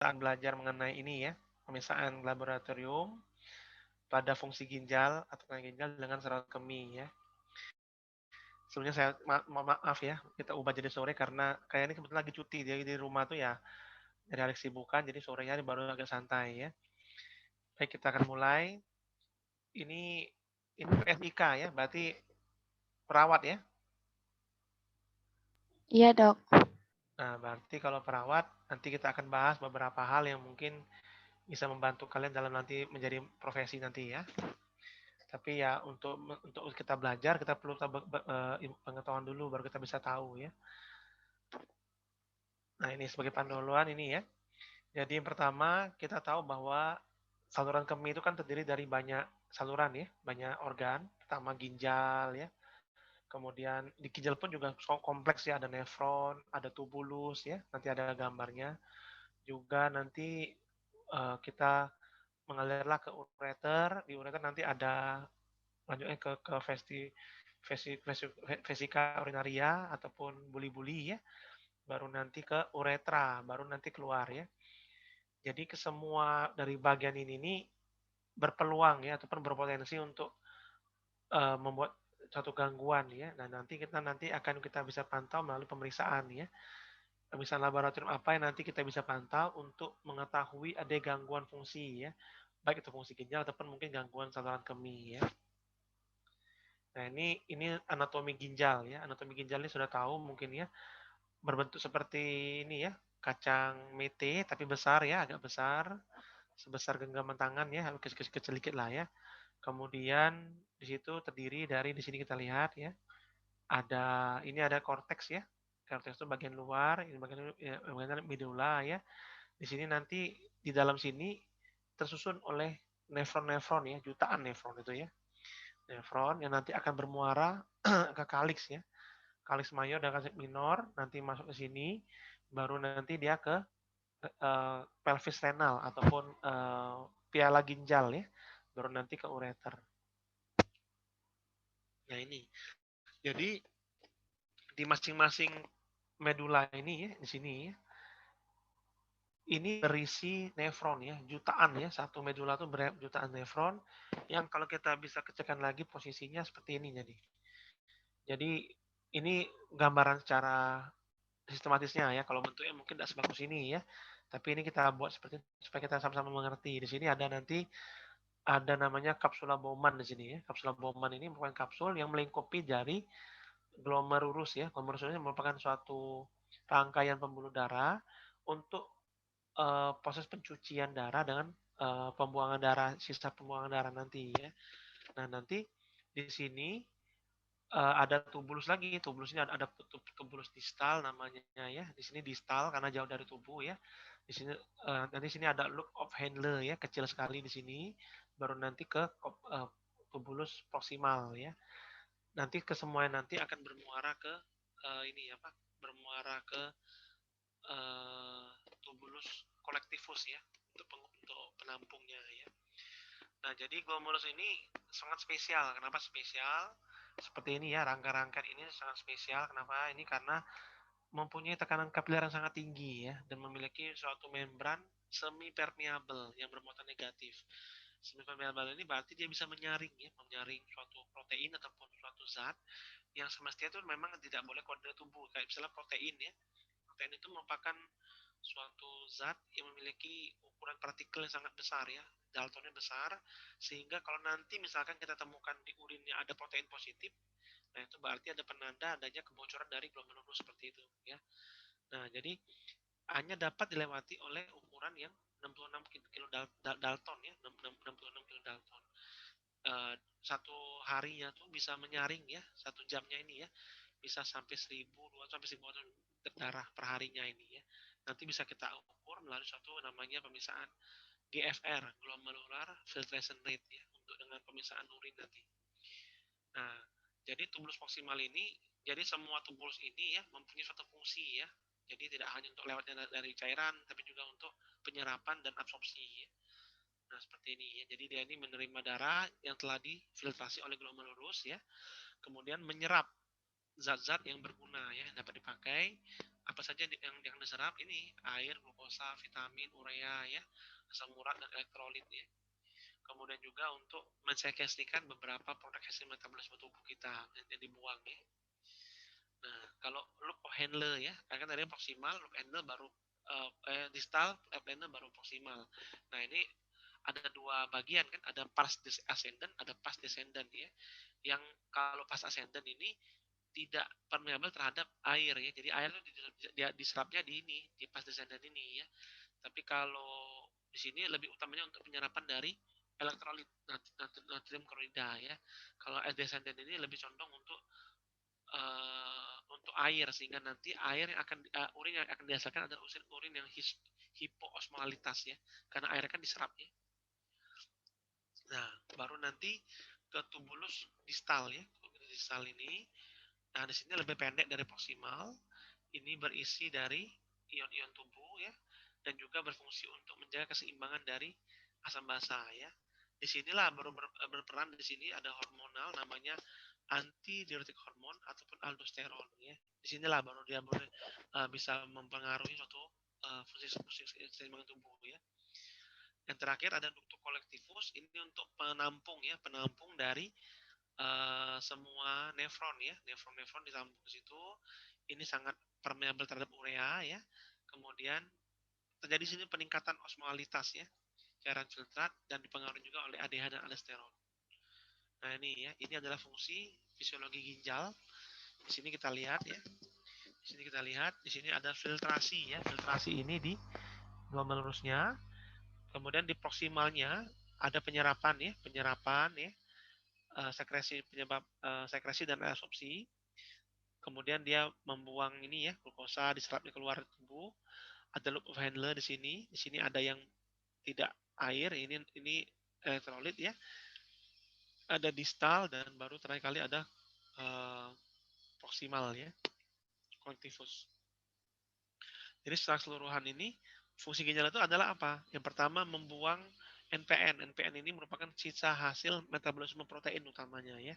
akan belajar mengenai ini ya, pemeriksaan laboratorium pada fungsi ginjal atau ginjal dengan saluran kemih ya. Sebelumnya saya maaf ya, kita ubah jadi sore karena kayak ini kebetulan lagi cuti, jadi di rumah tuh ya dari hari kesibukan, jadi sorenya baru agak santai ya. Baik, kita akan mulai. Ini PSIK ya, berarti perawat ya. Iya, Dok. Nah, berarti kalau perawat, nanti kita akan bahas beberapa hal yang mungkin bisa membantu kalian dalam nanti menjadi profesi nanti ya. Tapi ya untuk kita belajar, kita perlu pengetahuan dulu baru kita bisa tahu ya. Nah, ini sebagai pendahuluan ini ya. Jadi yang pertama kita tahu bahwa saluran kemih itu kan terdiri dari banyak saluran ya, banyak organ. Pertama ginjal ya, kemudian di ginjal pun juga kompleks ya, ada nefron, ada tubulus ya, nanti ada gambarnya. Juga nanti kita mengalirlah ke ureter, di ureter nanti ada lanjutnya ke vesika urinaria ataupun buli-buli ya, baru nanti ke uretra, baru nanti keluar ya. Jadi ke semua dari bagian ini nih berpeluang ya ataupun berpotensi untuk membuat satu gangguan ya. Nah, nanti akan kita bisa pantau melalui pemeriksaan ya. Pemeriksaan laboratorium apa yang nanti kita bisa pantau untuk mengetahui ada gangguan fungsi ya. Baik itu fungsi ginjal ataupun mungkin gangguan saluran kemih ya. Nah, ini anatomi ginjal ya. Anatomi ginjal ini sudah tahu mungkin ya, berbentuk seperti ini ya, kacang mete tapi besar ya, agak besar, sebesar genggaman tangan ya, kecil-kecil dikit lah ya. Kemudian di situ terdiri dari di sini kita lihat ya, ada korteks ya. Korteks itu bagian luar, ini bagian medula ya. Di sini nanti di dalam sini tersusun oleh nefron-nefron ya, jutaan nefron itu ya. Nefron yang nanti akan bermuara ke kaliks ya. Kaliks mayor dan kaliks minor nanti masuk ke sini, baru nanti dia ke pelvis renal ataupun piala ginjal ya, baru nanti ke ureter. Nah ini, jadi di masing-masing medula ini ya, di sini ya, ini berisi nefron ya, jutaan ya, satu medula itu jutaan nefron yang kalau kita bisa kecilkan lagi posisinya seperti ini Jadi ini gambaran secara sistematisnya ya. Kalau bentuknya mungkin tidak sebagus ini ya. Tapi ini kita buat seperti supaya kita sama-sama mengerti. Di sini ada nanti ada namanya kapsula Bowman di sini ya. Kapsula Bowman ini merupakan kapsul yang melingkupi dari glomerulus ya. Glomerulus ini merupakan suatu rangkaian pembuluh darah untuk proses pencucian darah dengan pembuangan darah, sisa pembuangan darah nanti ya. Nah, nanti di sini ada tubulus lagi. Tubulus ini ada tubulus distal namanya ya. Di sini distal karena jauh dari tubuh ya. Di sini nanti sini ada loop of Handler ya, kecil sekali di sini. Baru nanti ke tubulus proximal ya. Nanti kesemuanya nanti akan bermuara ke ini apa? Bermuara ke uh, tubulus colectivus ya untuk penampungnya ya. Nah, jadi glomerulus ini sangat spesial. Kenapa spesial? Seperti ini ya, rangka-rangka ini sangat spesial. Kenapa? Ini karena mempunyai tekanan kapiler yang sangat tinggi ya dan memiliki suatu membran semi permeable yang bermuatan negatif. Semi permeable ini berarti dia bisa menyaring suatu protein ataupun suatu zat yang semestinya itu memang tidak boleh keluar dari tubuh. Kayak misalnya protein ya. Protein itu merupakan suatu zat yang memiliki ukuran partikel yang sangat besar ya, Daltonnya besar, sehingga kalau nanti misalkan kita temukan di urinnya ada protein positif, nah itu berarti ada penanda adanya kebocoran dari glomerulus seperti itu ya. Nah, jadi hanya dapat dilewati oleh ukuran yang 66 kilo Dalton ya, 66 kilo Dalton. Satu harinya tuh bisa menyaring ya, satu jamnya ini ya, bisa sampai 1.200 sampai 1.400 darah per harinya ini ya. Nanti bisa kita ukur melalui suatu namanya pemisahan GFR, glomerular filtration rate ya, untuk dengan pemisahan urin nanti. Nah, jadi tubulus proksimal ini, jadi semua tubulus ini ya mempunyai suatu fungsi ya. Jadi tidak hanya untuk lewatnya dari cairan, tapi juga untuk penyerapan dan absorpsi ya. Nah, seperti ini ya. Jadi dia ini menerima darah yang telah difiltrasi oleh glomerulus ya, kemudian menyerap zat-zat yang berguna ya, yang dapat dipakai. Apa saja yang diserap ini air, glukosa, vitamin, urea ya, asam urat dan elektrolit ya. Kemudian juga untuk mensekresikan beberapa produk hasil metabolisme tubuh kita yang dibuang ya. Nah, kalau loop of handler ya, kan tadi proximal, loop handler baru distal, loop handler baru proximal. Nah, ini ada dua bagian kan, ada pars ascendant, ada pars descendant ya. Yang kalau pars ascendant ini tidak permeable terhadap air ya. Jadi air itu diserapnya di ini, di pars descendant ini ya. Tapi kalau di sini lebih utamanya untuk penyerapan dari elektrolit natrium klorida ya. Kalau descendant ini lebih condong untuk air sehingga nanti air yang akan urin yang akan dihasilkan adalah urin yang hipoosmolitas ya karena air kan diserap ya. Nah baru nanti ke tubulus distal ya. Tubulus distal ini, nah di sini lebih pendek dari proksimal. Ini berisi dari ion-ion tubuh ya dan juga berfungsi untuk menjaga keseimbangan dari asam basa ya. Disinilah baru berperan di sini ada hormonal namanya antidiuretik hormon ataupun aldosteron ya. Disinilah baru dia bisa mempengaruhi suatu fungsi keseimbangan tubuh ya. Yang terakhir ada ductus collectivus, ini untuk penampung ya, penampung dari semua nefron ya, nefron-nefron ditampung di situ. Ini sangat permeable terhadap urea ya. Kemudian terjadi sini peningkatan osmolitas ya, cairan filtrat dan dipengaruhi juga oleh ADH dan aldosteron. Nah ini ya, ini adalah fungsi fisiologi ginjal. Di sini kita lihat ya. Di sini kita lihat, di sini ada filtrasi ya. Filtrasi ini di glomerulus lurusnya. Kemudian di proksimalnya ada penyerapan ya, penyerapan ya. Sekresi penyebab sekresi dan reabsorpsi. Kemudian dia membuang ini ya, glukosa diserapnya keluar tubuh. Ada loop of handler di sini. Di sini ada yang tidak air, ini elektrolit ya. Ada distal dan baru terakhir kali ada proksimal ya, collectivus. Jadi secara keseluruhan ini fungsi ginjal itu adalah apa? Yang pertama membuang NPN. NPN ini merupakan sisa hasil metabolisme protein utamanya ya.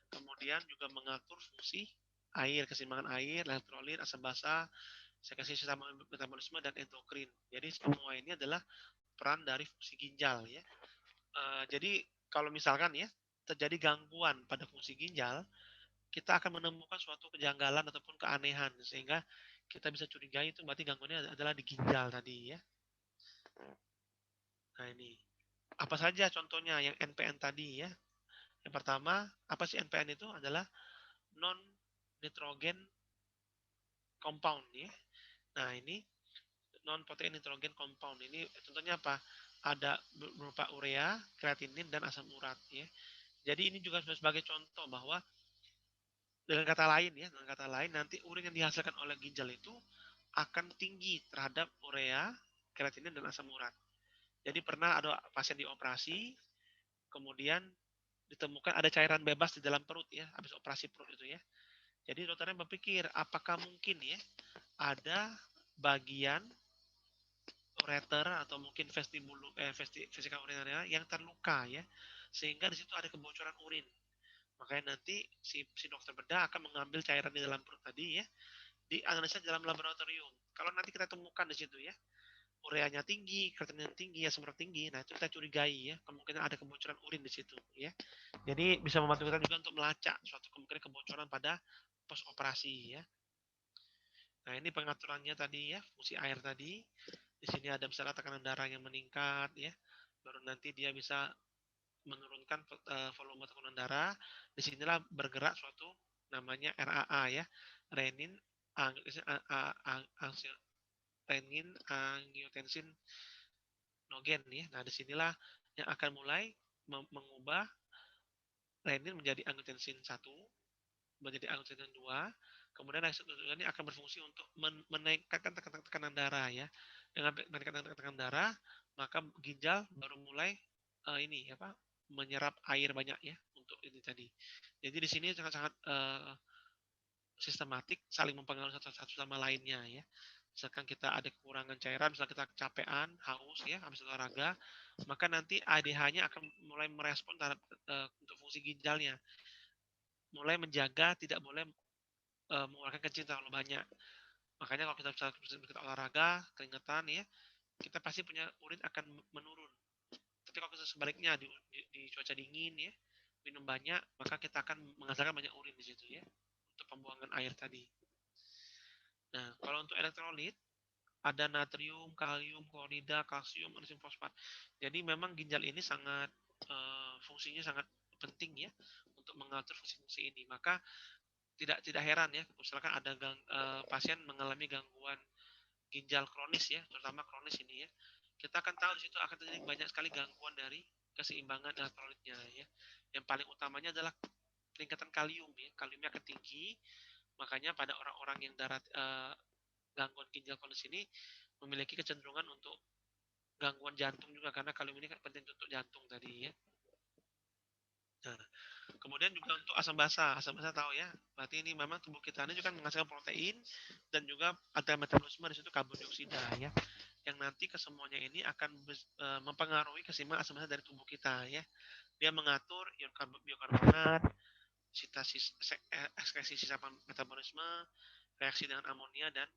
Kemudian juga mengatur fungsi air, keseimbangan air, elektrolit, asam basa, sekresi sistem metabolisme dan endokrin. Jadi semua ini adalah peran dari fungsi ginjal ya. Jadi kalau misalkan ya terjadi gangguan pada fungsi ginjal, kita akan menemukan suatu kejanggalan ataupun keanehan sehingga kita bisa curigai itu berarti gangguannya adalah di ginjal tadi ya. Nah ini apa saja contohnya yang NPN tadi ya. Yang pertama apa sih NPN itu adalah non nitrogen compound ya. Nah ini non protein nitrogen compound ini contohnya apa? Ada berupa urea, kreatinin dan asam urat ya. Jadi ini juga sebagai contoh bahwa dengan kata lain ya, dengan kata lain nanti urin yang dihasilkan oleh ginjal itu akan tinggi terhadap urea, kreatinin dan asam urat. Jadi pernah ada pasien dioperasi, kemudian ditemukan ada cairan bebas di dalam perut ya, habis operasi perut itu ya. Jadi dokternya berpikir apakah mungkin ya ada bagian ureter atau mungkin vesika urinaria yang terluka ya, sehingga di situ ada kebocoran urin. Makanya nanti si dokter bedah akan mengambil cairan di dalam perut tadi ya, dianalisa dalam laboratorium. Kalau nanti kita temukan di situ ya, ureanya tinggi, kreatinina tinggi, asam urat tinggi, nah itu kita curigai ya, kemungkinan ada kebocoran urin di situ ya. Jadi bisa membantu kita juga untuk melacak suatu kemungkinan kebocoran pada pos operasi ya. Nah ini pengaturannya tadi ya, fungsi air tadi. Di sini ada misalnya tekanan darah yang meningkat ya, baru nanti dia bisa menurunkan volume tekanan darah. Disinilah bergerak suatu namanya RAA ya, renin renin angiotensin nogen ya. Nah disinilah yang akan mulai mengubah renin menjadi angiotensin 1, menjadi angiotensin 2. Kemudian angiotensin ini akan berfungsi untuk menaikkan tekanan darah ya. Dengan menaikkan tekanan darah, maka ginjal baru mulai ini apa menyerap air banyak ya untuk ini tadi. Jadi di sini sangat-sangat sistematik saling mempengaruhi satu sama lainnya ya. Misalkan kita ada kekurangan cairan, misalkan kita kecapean, haus ya, habis olahraga, maka nanti ADH-nya akan mulai merespon terhadap untuk fungsi ginjalnya. Mulai menjaga tidak boleh mengeluarkan kencing terlalu banyak. Makanya kalau kita olahraga, keringetan ya, kita pasti punya urin akan menurun. Tapi kalau kita sebaliknya di cuaca dingin ya, minum banyak, maka kita akan menghasilkan banyak urin di situ ya, untuk pembuangan air tadi. Nah, kalau untuk elektrolit, ada natrium, kalium, klorida, kalsium, magnesium fosfat. Jadi memang ginjal ini sangat fungsinya sangat penting ya untuk mengatur fungsi-fungsi ini. Maka tidak heran ya, misalkan ada pasien mengalami gangguan ginjal kronis ya, terutama kronis ini ya. Kita akan tahu di situ akan terjadi banyak sekali gangguan dari keseimbangan elektrolitnya ya. Yang paling utamanya adalah peningkatan kalium ya. Kaliumnya akan tinggi, makanya pada orang-orang yang gangguan ginjal kronis ini memiliki kecenderungan untuk gangguan jantung juga karena kalium ini kan penting untuk jantung tadi ya. Nah, kemudian juga untuk asam basa. Asam basa tahu ya, berarti ini memang tubuh kita ini juga menghasilkan protein dan juga ada metabolisme di situ karbon dioksida ya. Yang nanti kesemuanya ini akan mempengaruhi keseimbangan asam basa dari tubuh kita ya. Dia mengatur ion biokarbonat, sintesis ekskresi sisa metabolisme, reaksi dengan amonia dan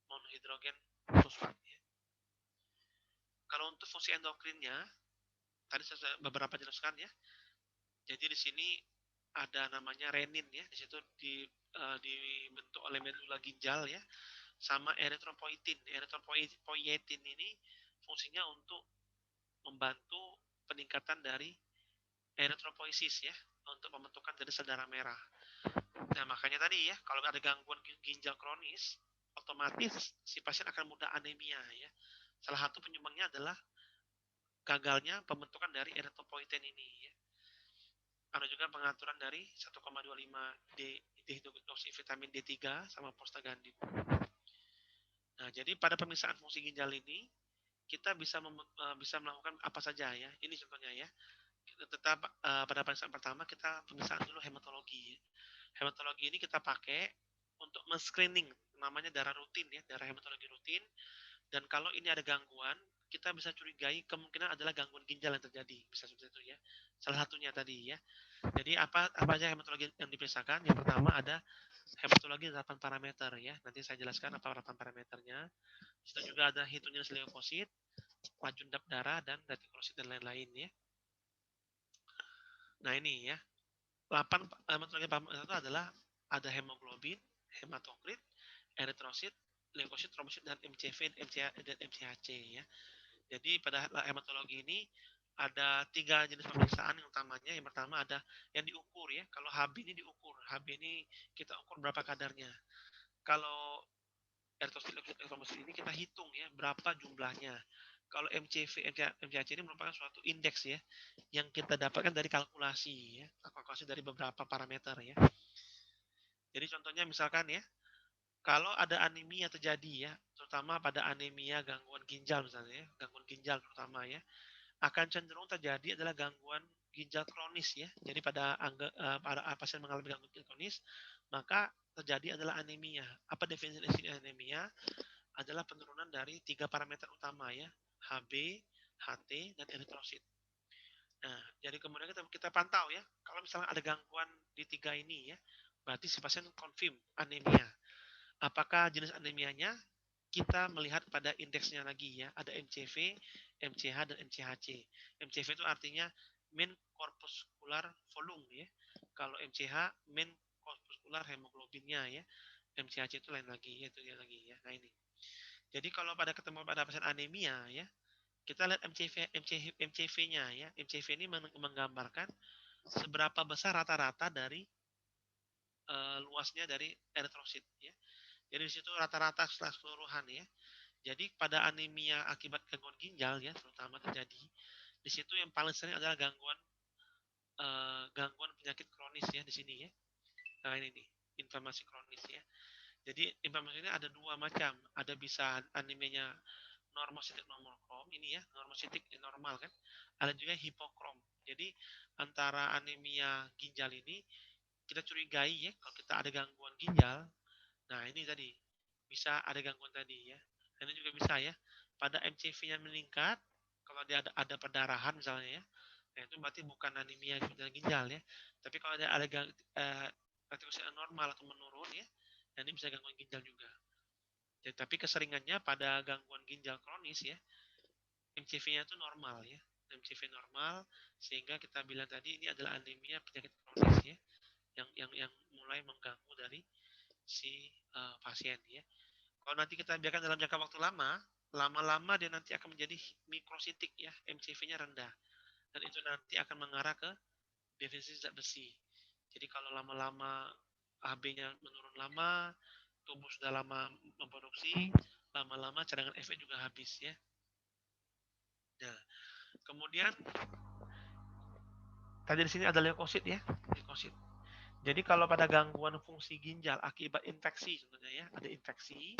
monohidrogen fosfat. Ya. Kalau untuk fungsi endokrinnya, tadi saya beberapa jelaskan ya. Jadi di sini ada namanya renin ya, di situ dibentuk oleh medula ginjal ya, sama eritropoietin. Eritropoietin ini fungsinya untuk membantu peningkatan dari eritropoiesis ya, untuk pembentukan dari sel darah merah. Nah, makanya tadi ya, kalau ada gangguan ginjal kronis, otomatis si pasien akan mudah anemia ya. Salah satu penyumbangnya adalah gagalnya pembentukan dari eritropoietin ini ya. Ada juga pengaturan dari 1,25 dehidroksi vitamin D3 sama prostaglandin. Nah, jadi pada pemeriksaan fungsi ginjal ini kita bisa melakukan apa saja ya. Ini contohnya ya. Tetap pada pemeriksaan pertama kita pemeriksaan dulu hematologi. Hematologi ini kita pakai untuk men-screening namanya darah rutin ya, darah hematologi rutin. Dan kalau ini ada gangguan, kita bisa curigai kemungkinan adalah gangguan ginjal yang terjadi. Bisa seperti itu ya. Salah satunya tadi ya. Jadi apa aja hematologi yang diperiksakan? Yang pertama ada hematologi 8 parameter ya. Nanti saya jelaskan apa 8 parameternya. Di situ juga ada heterogeneous leukosit, laju darah dan retikulosit dan lain-lain ya. Nah, ini ya. 8 hematologi parameter itu adalah ada hemoglobin, hematokrit, eritrosit, leukosit, trombosit dan MCV, MCA dan MCHC ya. Jadi pada hematologi ini ada 3 jenis pemeriksaan yang utamanya. Yang pertama ada yang diukur ya. Kalau HB ini diukur. HB ini kita ukur berapa kadarnya. Kalau eritrosit trombosit ini kita hitung ya berapa jumlahnya. Kalau MCV, MCHC ini merupakan suatu indeks ya yang kita dapatkan dari kalkulasi ya, kalkulasi dari beberapa parameter ya. Jadi contohnya misalkan ya, kalau ada anemia terjadi ya, terutama pada anemia gangguan ginjal misalnya ya, gangguan ginjal terutama ya, akan cenderung terjadi adalah gangguan ginjal kronis ya. Jadi pada pasien mengalami gangguan ginjal kronis, maka terjadi adalah anemia. Apa definisi anemia? Adalah penurunan dari 3 parameter utama ya, HB, HT, dan eritrosit. Nah, jadi kemudian kita pantau ya, kalau misalnya ada gangguan di 3 ini ya, berarti si pasien confirm anemia. Apakah jenis anemianya? Kita melihat pada indeksnya lagi ya, ada MCV, MCH, dan MCHC. MCV itu artinya mean corpuscular volume ya. Kalau MCH mean corpuscular hemoglobinnya ya. MCHC itu lain lagi, itu dia lagi ya. Nah ini. Jadi kalau ketemu pada pasien anemia ya, kita lihat MCV-nya ya. MCV ini menggambarkan seberapa besar rata-rata dari luasnya dari eritrosit ya. Jadi di situ rata-rata keseluruhan ya. Jadi pada anemia akibat gangguan ginjal ya terutama terjadi di situ yang paling sering adalah gangguan penyakit kronis ya di sini ya. Nah ini nih inflamasi kronis ya. Jadi inflamasi ini ada dua macam. Ada bisa anemianya normositik normokrom ini ya, normositik normal kan. Ada juga hipokrom. Jadi antara anemia ginjal ini kita curigai ya kalau kita ada gangguan ginjal. Nah, ini tadi bisa ada gangguan tadi ya. Dan ini juga bisa ya. Pada MCV-nya meningkat, kalau dia ada perdarahan misalnya ya, nah itu berarti bukan anemia ginjal ya. Tapi kalau ada retikulosit normal atau menurun ya, nah ini bisa gangguan ginjal juga. Tapi keseringannya pada gangguan ginjal kronis ya, MCV-nya itu normal ya. MCV normal sehingga kita bilang tadi ini adalah anemia penyakit kronis ya, yang mulai mengganggu dari si pasien ya. Kalau nanti kita biarkan dalam jangka waktu lama, lama-lama dia nanti akan menjadi mikrositik ya, MCV-nya rendah. Dan itu nanti akan mengarah ke defisit zat besi. Jadi kalau lama-lama AB-nya menurun lama, tubuh sudah lama memproduksi, lama-lama cadangan Fe juga habis ya. Nah, kemudian tadi di sini ada leukosit ya, leukosit. Jadi kalau pada gangguan fungsi ginjal akibat infeksi contohnya ya, ada infeksi,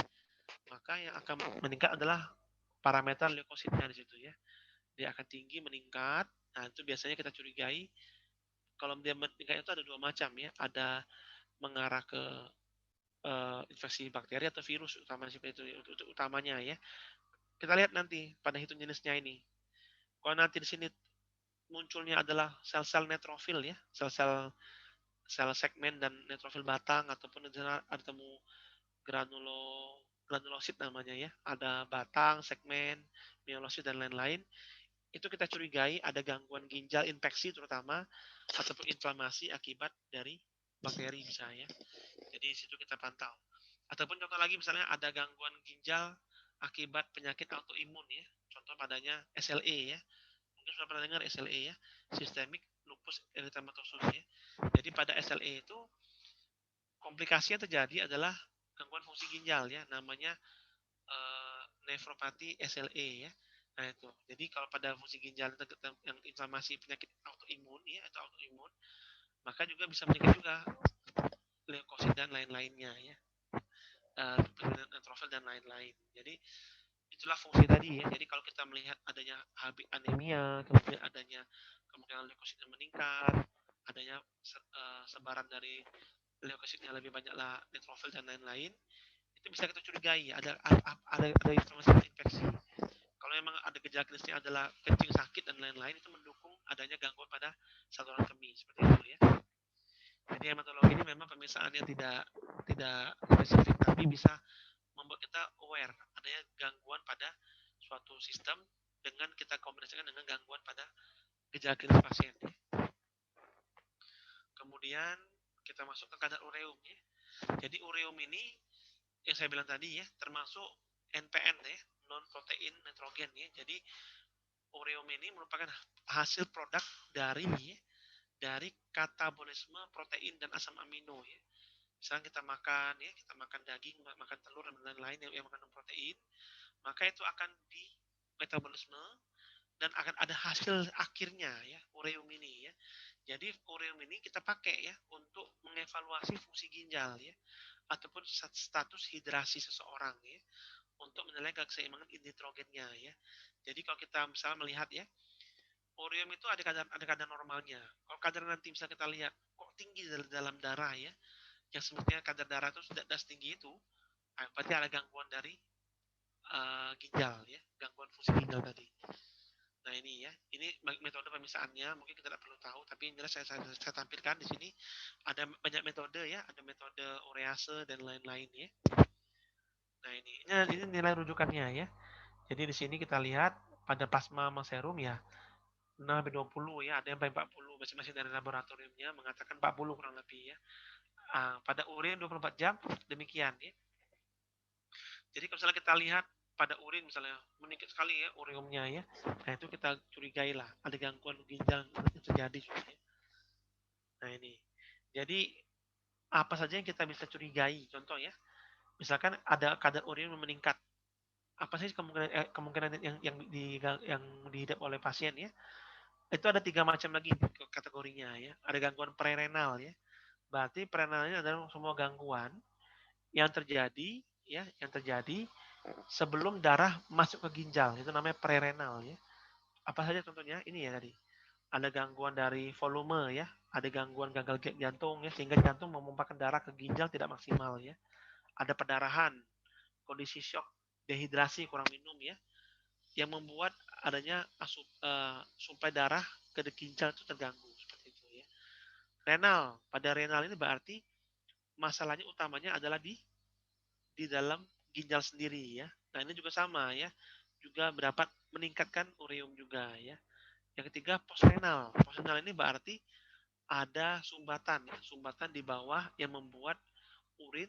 maka yang akan meningkat adalah parameter leukositnya di situ ya. Dia akan tinggi meningkat. Nah, itu biasanya kita curigai kalau dia meningkat itu ada dua macam ya. Ada mengarah ke infeksi bakteri atau virus utama seperti itu utamanya ya. Kita lihat nanti pada hitung jenisnya ini. Kalau nanti di sini munculnya adalah sel-sel neutrofil ya, sel-sel sel segmen dan neutrofil batang ataupun ada temu granulosit namanya ya. Ada batang, segmen, mielosit dan lain-lain. Itu kita curigai ada gangguan ginjal infeksi terutama ataupun inflamasi akibat dari bakteri bisa ya. Jadi situ kita pantau. Ataupun contoh lagi misalnya ada gangguan ginjal akibat penyakit autoimun ya. Contoh padanya SLE ya. Mungkin sudah pernah dengar SLE ya, Systemic Lupus Erythematosus ya. Jadi pada SLE itu komplikasi yang terjadi adalah gangguan fungsi ginjal ya, namanya nefropati SLE ya. Nah itu. Jadi kalau pada fungsi ginjal yang inflamasi penyakit autoimun ya atau autoimun, maka juga bisa meningkat juga leukosit dan lain-lainnya ya. Neutrofil dan lain-lain. Jadi itulah fungsi tadi ya. Jadi kalau kita melihat adanya anemia, kemudian adanya kemungkinan leukosit yang meningkat, adanya sebaran dari leukositnya lebih banyak lah neutrofil dan lain-lain, itu bisa kita curigai ada inflamasi atau infeksi. Kalau memang ada gejala klinisnya adalah kencing sakit dan lain-lain, itu mendukung adanya gangguan pada saluran kemih seperti itu ya. Jadi hematologi ini memang pemeriksaannya tidak spesifik, tapi bisa membuat kita aware adanya gangguan pada suatu sistem dengan kita kombinasikan dengan gangguan pada gejala klinis pasien. Kemudian kita masuk ke kadar ureum ya. Jadi ureum ini yang saya bilang tadi ya, termasuk NPN ya, non protein nitrogen ya. Jadi ureum ini merupakan hasil produk dari katabolisme protein dan asam amino ya. Misalnya kita makan daging, makan telur dan lain-lain yang mengandung protein, maka itu akan di metabolisme dan akan ada hasil akhirnya ya, ureum ini ya. Jadi ureum ini kita pakai ya untuk mengevaluasi fungsi ginjal ya ataupun status hidrasi seseorang ya untuk menilai keseimbangan nitrogennya ya. Jadi kalau kita misalnya melihat ya, ureum itu ada kadar normalnya. Kalau kadar nanti bisa kita lihat kok tinggi dalam darah ya, yang sebetulnya kadar darah itu tidak setinggi itu, berarti ada gangguan dari ginjal ya, gangguan fungsi ginjal tadi. Nah ini ya, ini metode pemisahnya mungkin kita tidak perlu tahu, tapi yang jelas saya tampilkan di sini ada banyak metode ya, ada metode urease dan lain-lain ya. Nah ini nilai rujukannya ya. Jadi di sini kita lihat pada plasma serum ya 6-20 ya, ada yang sampai 40, masing-masing dari laboratoriumnya mengatakan 40 kurang lebih ya. Pada urin 24 jam demikian ya. Jadi kalau misalnya kita lihat pada urin misalnya meningkat sekali ya ureumnya ya, nah itu kita curigai lah ada gangguan ginjal yang terjadi. Nah ini, jadi apa saja yang kita bisa curigai, contoh ya, misalkan ada kadar urin meningkat, apa sih kemungkinan yang dihidap oleh pasien ya? Itu ada 3 macam lagi kategorinya ya. Ada gangguan prerenal ya. Berarti prerenal ini adalah semua gangguan yang terjadi ya, yang terjadi sebelum darah masuk ke ginjal. Itu namanya prerenal ya. Apa saja contohnya? Ini ya tadi. Ada gangguan dari volume ya, ada gangguan gagal jantung ya sehingga jantung memompakan darah ke ginjal tidak maksimal ya. Ada perdarahan, kondisi shock, dehidrasi, kurang minum ya, yang membuat adanya suplai darah ke ginjal itu terganggu seperti itu ya. Pada renal ini berarti masalahnya utamanya adalah di dalam ginjal sendiri ya. Nah, ini juga sama ya. Juga dapat meningkatkan ureum juga ya. Yang ketiga, posrenal. Posrenal ini berarti ada sumbatan ya, sumbatan di bawah yang membuat urin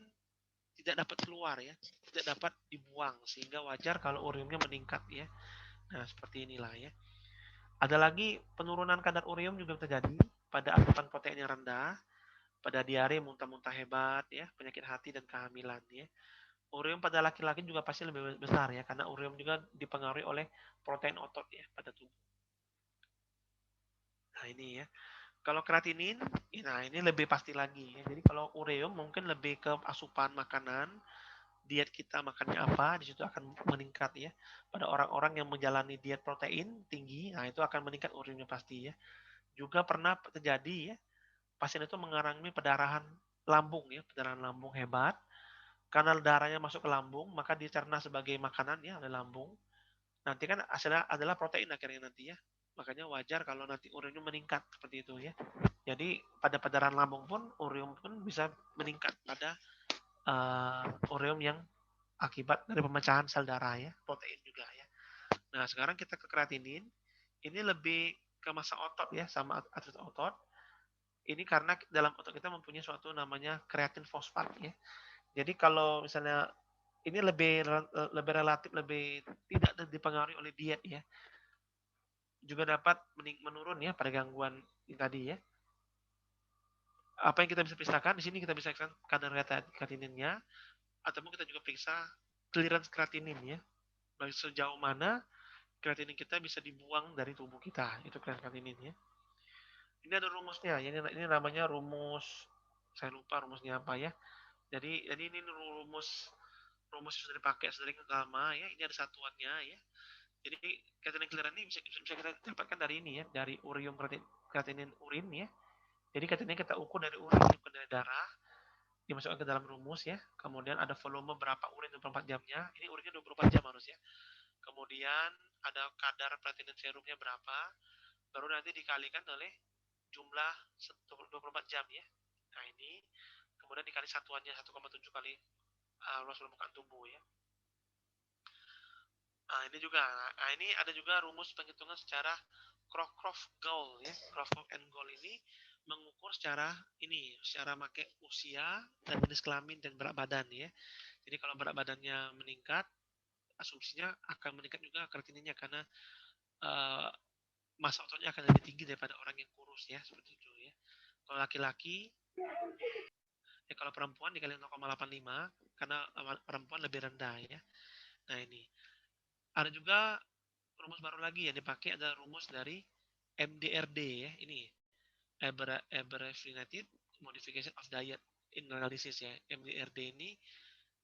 tidak dapat keluar ya, tidak dapat dibuang sehingga wajar kalau ureumnya meningkat ya. Nah, seperti inilah ya. Ada lagi penurunan kadar ureum juga terjadi pada asupan protein yang rendah, pada diare, muntah-muntah hebat ya, penyakit hati dan kehamilan ya. Ureum pada laki-laki juga pasti lebih besar ya, karena ureum juga dipengaruhi oleh protein otot ya pada tubuh. Nah, ini ya. Kalau kreatinin, nah ini lebih pasti lagi ya. Jadi kalau ureum mungkin lebih ke asupan makanan, diet kita makannya apa, di situ akan meningkat ya. Pada orang-orang yang menjalani diet protein tinggi, nah itu akan meningkat ureumnya pasti ya. Juga pernah terjadi ya, pasien itu mengalami pendarahan lambung ya, pendarahan lambung hebat. Karena darahnya masuk ke lambung, maka dicerna sebagai makanan ya oleh lambung. Nanti kan hasilnya adalah protein akhirnya nanti ya. Makanya wajar kalau nanti ureumnya meningkat seperti itu ya. Jadi pada pendarahan lambung pun ureum pun bisa meningkat pada ureum yang akibat dari pemecahan sel darah ya, protein juga ya. Nah, sekarang kita ke kreatinin. Ini lebih ke masa otot ya, sama atlet otot. Ini karena dalam otot kita mempunyai suatu namanya kreatin fosfat ya. Jadi kalau misalnya ini lebih relatif lebih tidak dipengaruhi oleh diet ya. Juga dapat menurun ya pada gangguan ini tadi ya. Apa yang kita bisa pisahkan? Di sini kita bisa pisahkan kadar kreatininnya, ataupun kita juga periksa clearance kreatinin ya. Baik sejauh mana kreatinin kita bisa dibuang dari tubuh kita. Itu kreatinin ya. Ini ada rumusnya. Ini namanya rumus, saya lupa rumusnya apa ya. Jadi ini rumus rumus yang sudah dipakai sering lama ya. Ini ada satuannya ya. Jadi kreatinin clearance ini bisa kita dapatkan dari ini ya, dari ureum kreatinin urin ya. Jadi kreatinin kita ukur dari urin, bukan dari darah. Dimasukkan ke dalam rumus ya. Kemudian ada volume berapa urin 24 jamnya. Ini urinnya 24 jam harus ya. Kemudian ada kadar kreatinin serumnya berapa. Baru nanti dikalikan oleh jumlah 24 jam ya. Nah, ini kemudian dikali satuannya 1,7 kali luas permukaan tubuh ya. Nah, ini juga. Nah, ini ada juga rumus penghitungan secara Crocroft-Gaul ya. Crocroft and Gaul ini mengukur secara pakai usia dan jenis kelamin dan berat badan ya. Jadi kalau berat badannya meningkat, asumsinya akan meningkat juga kreatininnya karena uh, massa ototnya akan lebih tinggi daripada orang yang kurus ya, seperti itu ya. Kalau laki-laki, ya kalau perempuan dikali 0,85 karena perempuan lebih rendah ya. Nah, ini ada juga rumus baru lagi yang dipakai, ada rumus dari MDRD ya, ini Abbreviated Modification of Diet Analysis ya. MDRD ini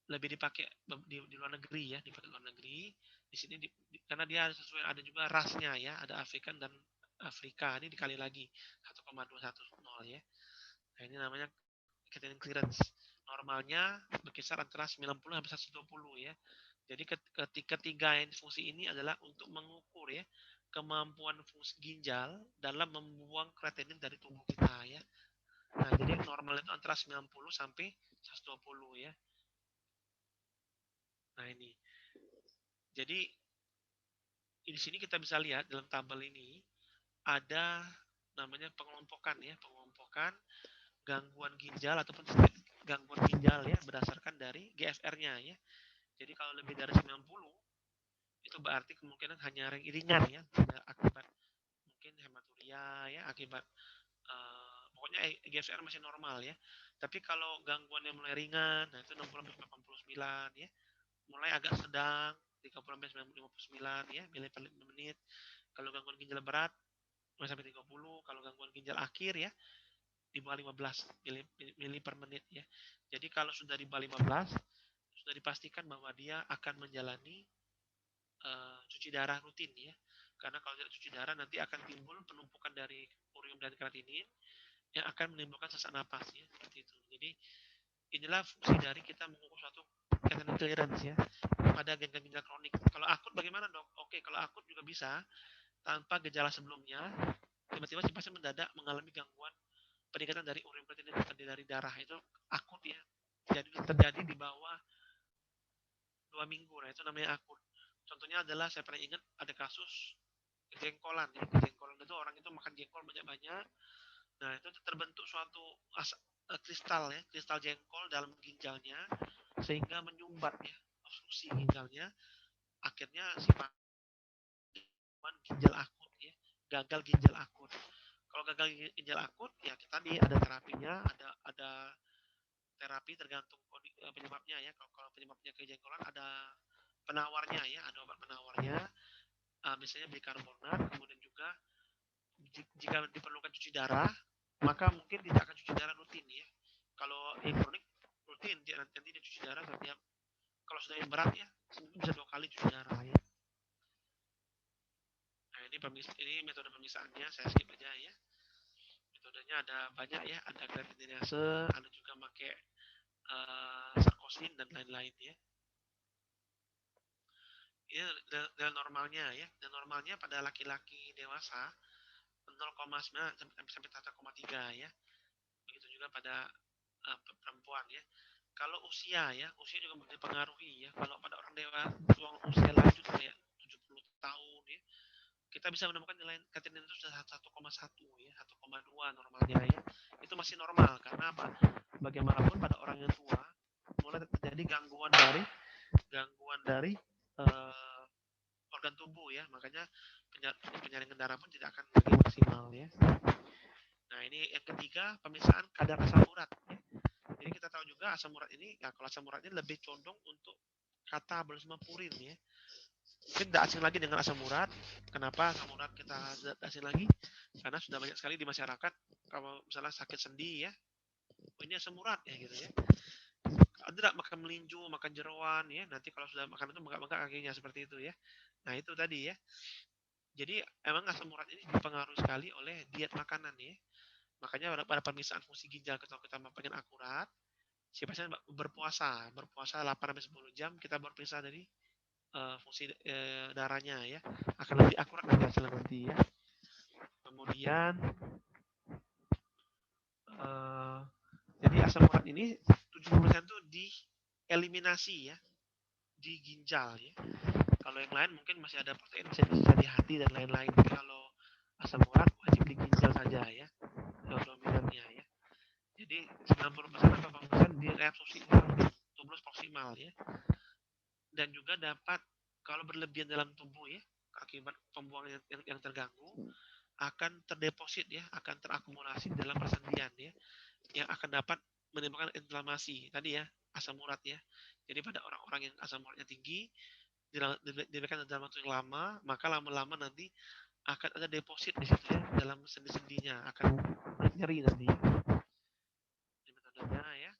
lebih dipakai di luar negeri ya, dipakai luar negeri. Di sini karena dia sesuai, ada juga rasnya ya, ada Afrikan dan Afrika, ini dikali lagi 1,210 ya. Nah, ini namanya creatinine clearance. Normalnya berkisar antara 90 sampai 120 ya. Jadi ketika tiga fungsi ini adalah untuk mengukur ya kemampuan fungsi ginjal dalam membuang kreatinin dari tubuh kita ya. Nah, jadi normal itu antara 90 sampai 120 ya. Nah, ini. Jadi di sini kita bisa lihat dalam tabel ini ada namanya pengelompokan ya, pengelompokan gangguan ginjal ataupun gangguan ginjal ya berdasarkan dari GFR-nya ya. Jadi kalau lebih dari 90 itu berarti kemungkinan hanya ringan ya, akibat mungkin hematuria ya, akibat pokoknya GFR masih normal ya. Tapi kalau gangguan yang mulai ringan, nah itu 60 sampai 89 ya. Mulai agak sedang 30 sampai 59 ya, mili per menit. Kalau gangguan ginjal berat sampai 30, kalau gangguan ginjal akhir ya di bawah 15 mili per menit ya. Jadi kalau sudah di bawah 15 sudah dipastikan bahwa dia akan menjalani cuci darah rutin ya. Karena kalau tidak cuci darah nanti akan timbul penumpukan dari ureum dan kreatinin yang akan menimbulkan sesak napas ya, seperti itu. Jadi inilah fungsi dari kita mengukur suatu creatinine clearance ya pada gangguan ginjal kronik. Kalau akut bagaimana dok? Oke, kalau akut juga bisa tanpa gejala sebelumnya, tiba-tiba si pasien mendadak mengalami gangguan peningkatan dari ureum kreatinin dari darah, itu akut ya. Jadi terjadi di bawah 2 minggu. Nah, itu namanya akut. Contohnya adalah saya pernah ingat ada kasus jengkolan ya. Jengkolan itu orang itu makan jengkol banyak-banyak. Nah, itu terbentuk suatu kristal ya, kristal jengkol dalam ginjalnya sehingga menyumbat ya, obstruksi ginjalnya. Akhirnya si pasien ginjal akut ya, gagal ginjal akut. Kalau gagal ginjal akut ya kita tadi ada terapinya, ada terapi tergantung penyebabnya ya. Kalau penyebabnya kejengkolan ada penawarnya ya, ada obat penawarnya. Misalnya bikarbonat, kemudian juga jika diperlukan cuci darah, maka mungkin tidak akan cuci darah rutin ya. Kalau yang kronik rutin, nanti dia cuci darah setiap, kalau sudah yang berat ya, seminggu bisa 2 kali cuci darah ya. Nah, ini metode pemisahannya, saya skip aja ya. Metodenya ada banyak ya, ada creatinase, ada juga pakai sarkosin dan lain-lain ya. Ini dan normalnya ya, dan normalnya pada laki-laki dewasa 0,9 sampai 1,3 ya. Begitu juga pada perempuan ya. Kalau usia ya, usia juga dipengaruhi ya. Kalau pada orang dewasa usia lanjut kayak 70 tahun ya, kita bisa menemukan nilai creatinine itu sudah 1,1 ya, 1,2 normalnya ya. Itu masih normal karena apa? Bagaimanapun pada orang yang tua mulai terjadi gangguan dari uh, organ tubuh ya, makanya penyaringan darah pun tidak akan lagi maksimal ya. Nah, ini yang ketiga, pemisahan kadar asam urat ya. Jadi kita tahu juga asam urat ini, ya kalau asam urat ini lebih condong untuk katabolisme purin ya. Mungkin tidak asing lagi dengan asam urat. Kenapa asam urat kita tidak asing lagi? Karena sudah banyak sekali di masyarakat, kalau misalnya sakit sendi ya, oh ini asam urat ya gitu ya. Tidak makan melinju, makan jeroan ya, nanti kalau sudah makan itu bengkak-bengkak kakinya seperti itu ya. Nah, itu tadi ya. Jadi emang asam urat ini dipengaruhi sekali oleh diet makanan ya. Makanya pada pemisahan fungsi ginjal kalau kita pengen akurat, si pasien berpuasa 8-10 jam, kita berpisah dari fungsi darahnya ya. Akan lebih akurat nanti hasilnya nanti ya. Kemudian jadi asam urat ini 70% itu dieliminasi ya di ginjal ya. Kalau yang lain mungkin masih ada protein bisa di hati dan lain-lain. Kalau asam urat wajib di ginjal saja ya, dominannya ya. Jadi 90% atau 80% direabsorpsi tubuh proksimal ya. Dan juga dapat kalau berlebihan dalam tubuh ya, akibat pembuangan yang terganggu akan terdeposit ya, akan terakumulasi dalam persendian ya, yang akan dapat menimbulkan inflamasi tadi ya, asam urat ya. Jadi pada orang-orang yang asam uratnya tinggi diberikan dalam waktu yang lama, maka lama-lama nanti akan ada deposit di situ ya, dalam sendi-sendinya akan nyeri nanti ya. Ini metodenya ya.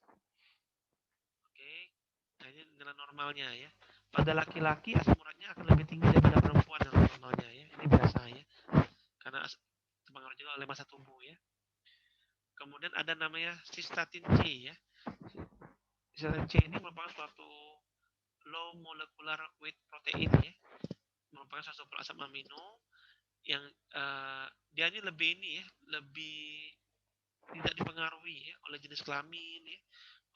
Oke, nah ini dengan normalnya ya. Pada laki-laki asam uratnya akan lebih tinggi daripada perempuan yang normalnya ya. Ini biasa ya. Karena terpengaruh juga oleh masa tubuh ya. Kemudian ada namanya cystatin C ya. Cystatin C ini merupakan suatu low molecular weight protein ya. Merupakan suatu asam amino yang dia ini lebih tidak dipengaruhi ya oleh jenis kelamin ya,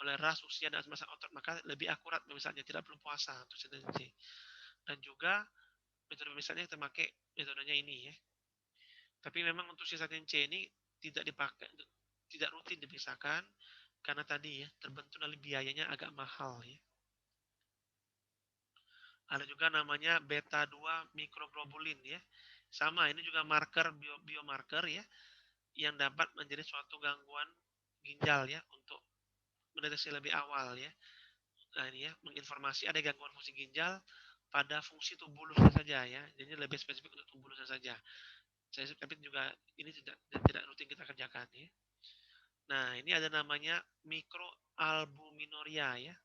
oleh ras, usia dan masa otot, maka lebih akurat misalnya tidak perlu puasa untuk cystatin C. Dan juga metode misalnya kita pakai metodenya ini ya. Tapi memang untuk cystatin C ini tidak dipakai, tidak rutin dipisahkan karena tadi ya terbentuk dari biayanya agak mahal ya. Ada juga namanya beta 2 mikroglobulin ya. Sama, ini juga marker biomarker ya yang dapat menjadi suatu gangguan ginjal ya untuk mendeteksi lebih awal ya. Nah, ini ya menginformasi ada gangguan fungsi ginjal pada fungsi tubulusnya saja ya. Jadi lebih spesifik untuk tubulusnya saja. Tapi juga ini tidak rutin kita kerjakan ya. Nah, ini ada namanya mikroalbuminuria ya.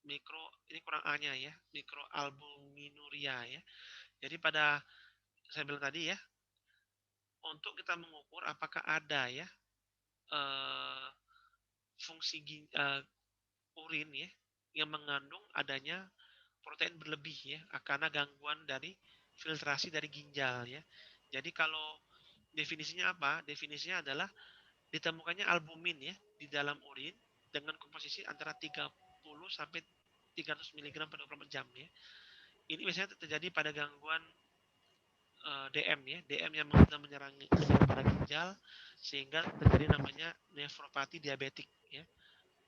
Ini kurang A-nya ya, mikroalbuminuria ya. Jadi pada saya bilang tadi ya, untuk kita mengukur apakah ada ya fungsi urin ya yang mengandung adanya protein berlebih ya karena gangguan dari filtrasi dari ginjal ya. Jadi kalau definisinya apa? Definisinya adalah ditemukannya albumin ya di dalam urin dengan komposisi antara 30 sampai 300 mg per 24 jam ya. Ini biasanya terjadi pada gangguan DM ya, DM yang menyerang pada ginjal sehingga terjadi namanya nefropati diabetik ya.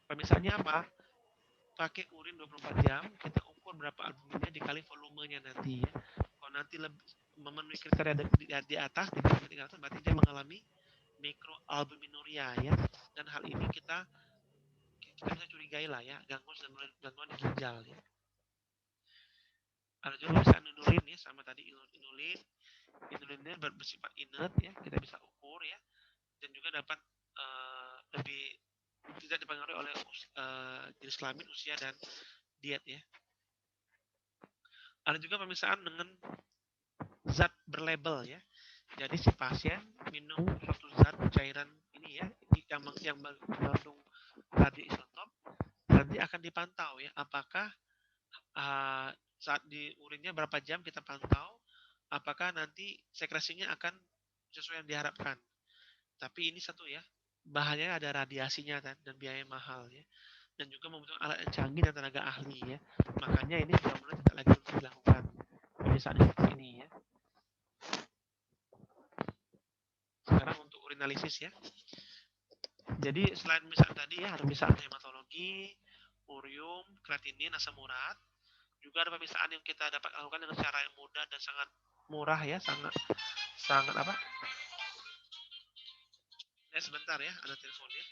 Pemirsaannya apa? Pakai urin 24 jam, kita ukur berapa albuminnya dikali volumenya nanti ya. Kalau nanti lebih memenuhi kriteria di atas 300 berarti dia mengalami mikroalbuminuria ya. Dan hal ini kita bisa curigai lah ya, gangguan ginjal ya. Ada juga bisa inulin ya, sama tadi inulin. Inulinnya bersifat inert ya, kita bisa ukur ya, dan juga dapat lebih tidak dipengaruhi oleh jenis kelamin, usia dan diet ya. Ada juga pemisahan dengan zat berlabel ya. Jadi si pasien minum suatu zat cairan ini ya, yang mengandung radioisotop, nanti akan dipantau ya, apakah saat di urinnya berapa jam kita pantau, apakah nanti sekresinya akan sesuai yang diharapkan. Tapi ini satu ya, bahayanya ada radiasinya kan, dan biaya mahal ya, dan juga membutuhkan alat yang canggih dan tenaga ahli ya. Makanya ini sudah mulai tidak lagi untuk dilakukan pemeriksaan seperti ini ya. Sekarang untuk urinalisis ya. Jadi selain misalnya tadi ya, ada pemeriksaan hematologi, urium, kreatinin, asam urat. Juga ada pemeriksaan yang kita dapat lakukan dengan cara yang mudah dan sangat murah ya, sangat apa? Ya sebentar ya, ada telepon ya.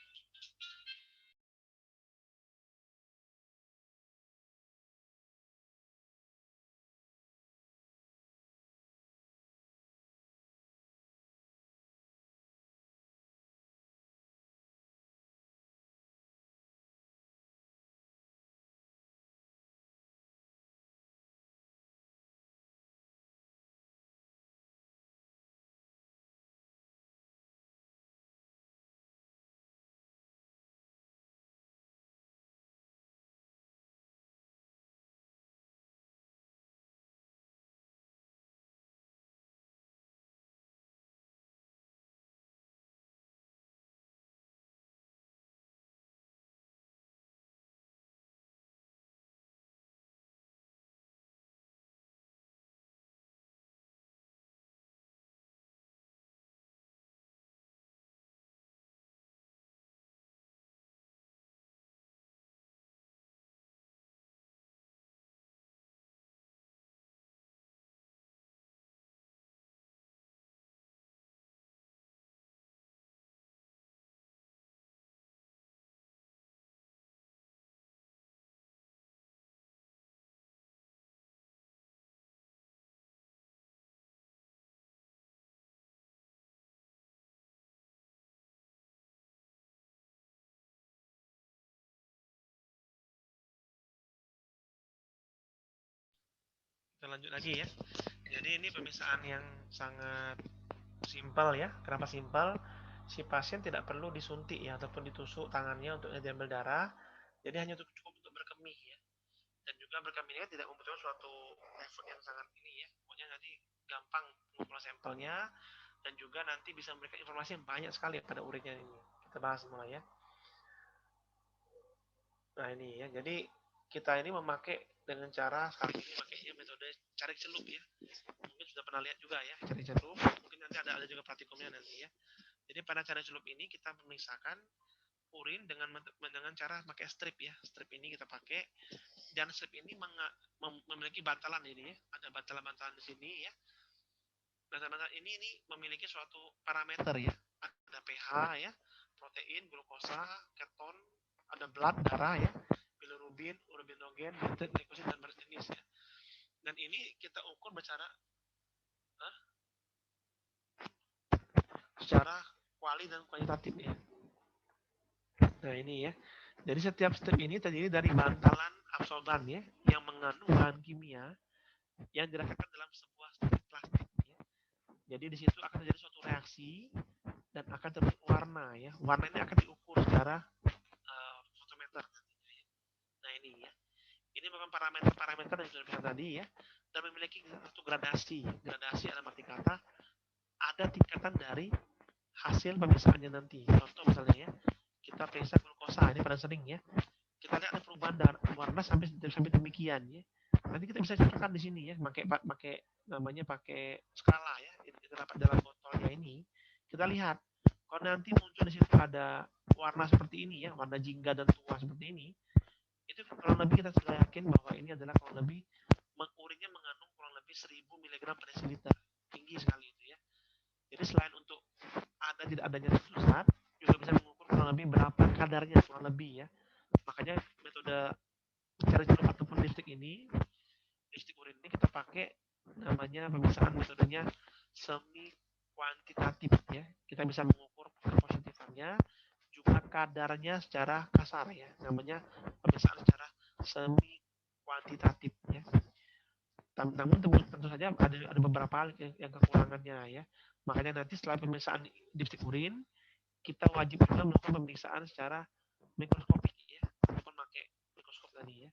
Kita lanjut lagi ya. Jadi ini pemeriksaan yang sangat simpel ya. Kenapa simpel? Si pasien tidak perlu disuntik ya ataupun ditusuk tangannya untuk diambil darah. Jadi hanya cukup untuk berkemih ya. Dan juga berkemihnya tidak membutuhkan suatu effort yang sangat ini ya. Pokoknya nanti gampang mengumpulkan sampelnya dan juga nanti bisa memberikan informasi yang banyak sekali pada urinnya ini. Kita bahas mulai ya. Nah ini ya. Jadi kita ini memakai dengan cara sekarang ini makanya metode cari celup ya. Mungkin sudah pernah lihat juga ya cari celup. Mungkin nanti ada juga praktikumnya nanti ya. Jadi pada cara celup ini kita memisahkan urin dengan cara pakai strip ya. Strip ini kita pakai dan strip ini memiliki bantalan ini ya. Ada bantalan-bantalan di sini ya. Bantalan ini memiliki suatu parameter ya. Ada pH ya, protein, glukosa, keton, ada blood darah ya, bilirubin, urbinogen, leukosit dan jenis ya. Dan ini kita ukur secara kuali dan kualitatif ya. Nah ini ya. Jadi setiap step ini terdiri dari bantalan absorban ya, yang mengandung bahan kimia yang dirakatkan dalam sebuah strip plastik ya. Jadi di situ akan terjadi suatu reaksi dan akan terbentuk warna ya. Warna ini akan diukur secara fotometer nantinya ya. Nah ini ya. Ini memang parameter yang sudah bilang tadi ya, dan memiliki satu gradasi. Gradasi dalam arti kata ada tingkatan dari hasil pemeriksaannya nanti. Contoh misalnya ya, kita periksa glukosa ini pada sering ya. kita lihat ada perubahan warna sampai demikian ya. Nanti kita bisa cocokkan di sini ya, pakai skala ya, dalam botolnya ini. Kita lihat, kalau nanti muncul di situ ada warna seperti ini ya, warna jingga dan tua seperti ini, itu kurang lebih kita sudah yakin bahwa ini adalah kurang lebih urinnya mengandung kurang lebih 1000 mg per desiliter. Tinggi sekali itu ya. Jadi selain untuk ada tidak adanya zat, juga bisa mengukur kurang lebih berapa kadarnya kurang lebih ya. Makanya metode cari celup ataupun lipstick urin ini kita pakai namanya pemisahan metodenya semi kuantitatif ya. Kita bisa mengukur kepositifannya juga kadarnya secara kasar ya. Namanya pemisahan secara semi kuantitatif ya. Namun tentu saja ada beberapa hal yang kekurangannya ya. Makanya nanti setelah pemeriksaan dipstik urin, kita wajib juga melakukan pemeriksaan secara mikroskopik ya, ataupun pakai mikroskop tadi ya.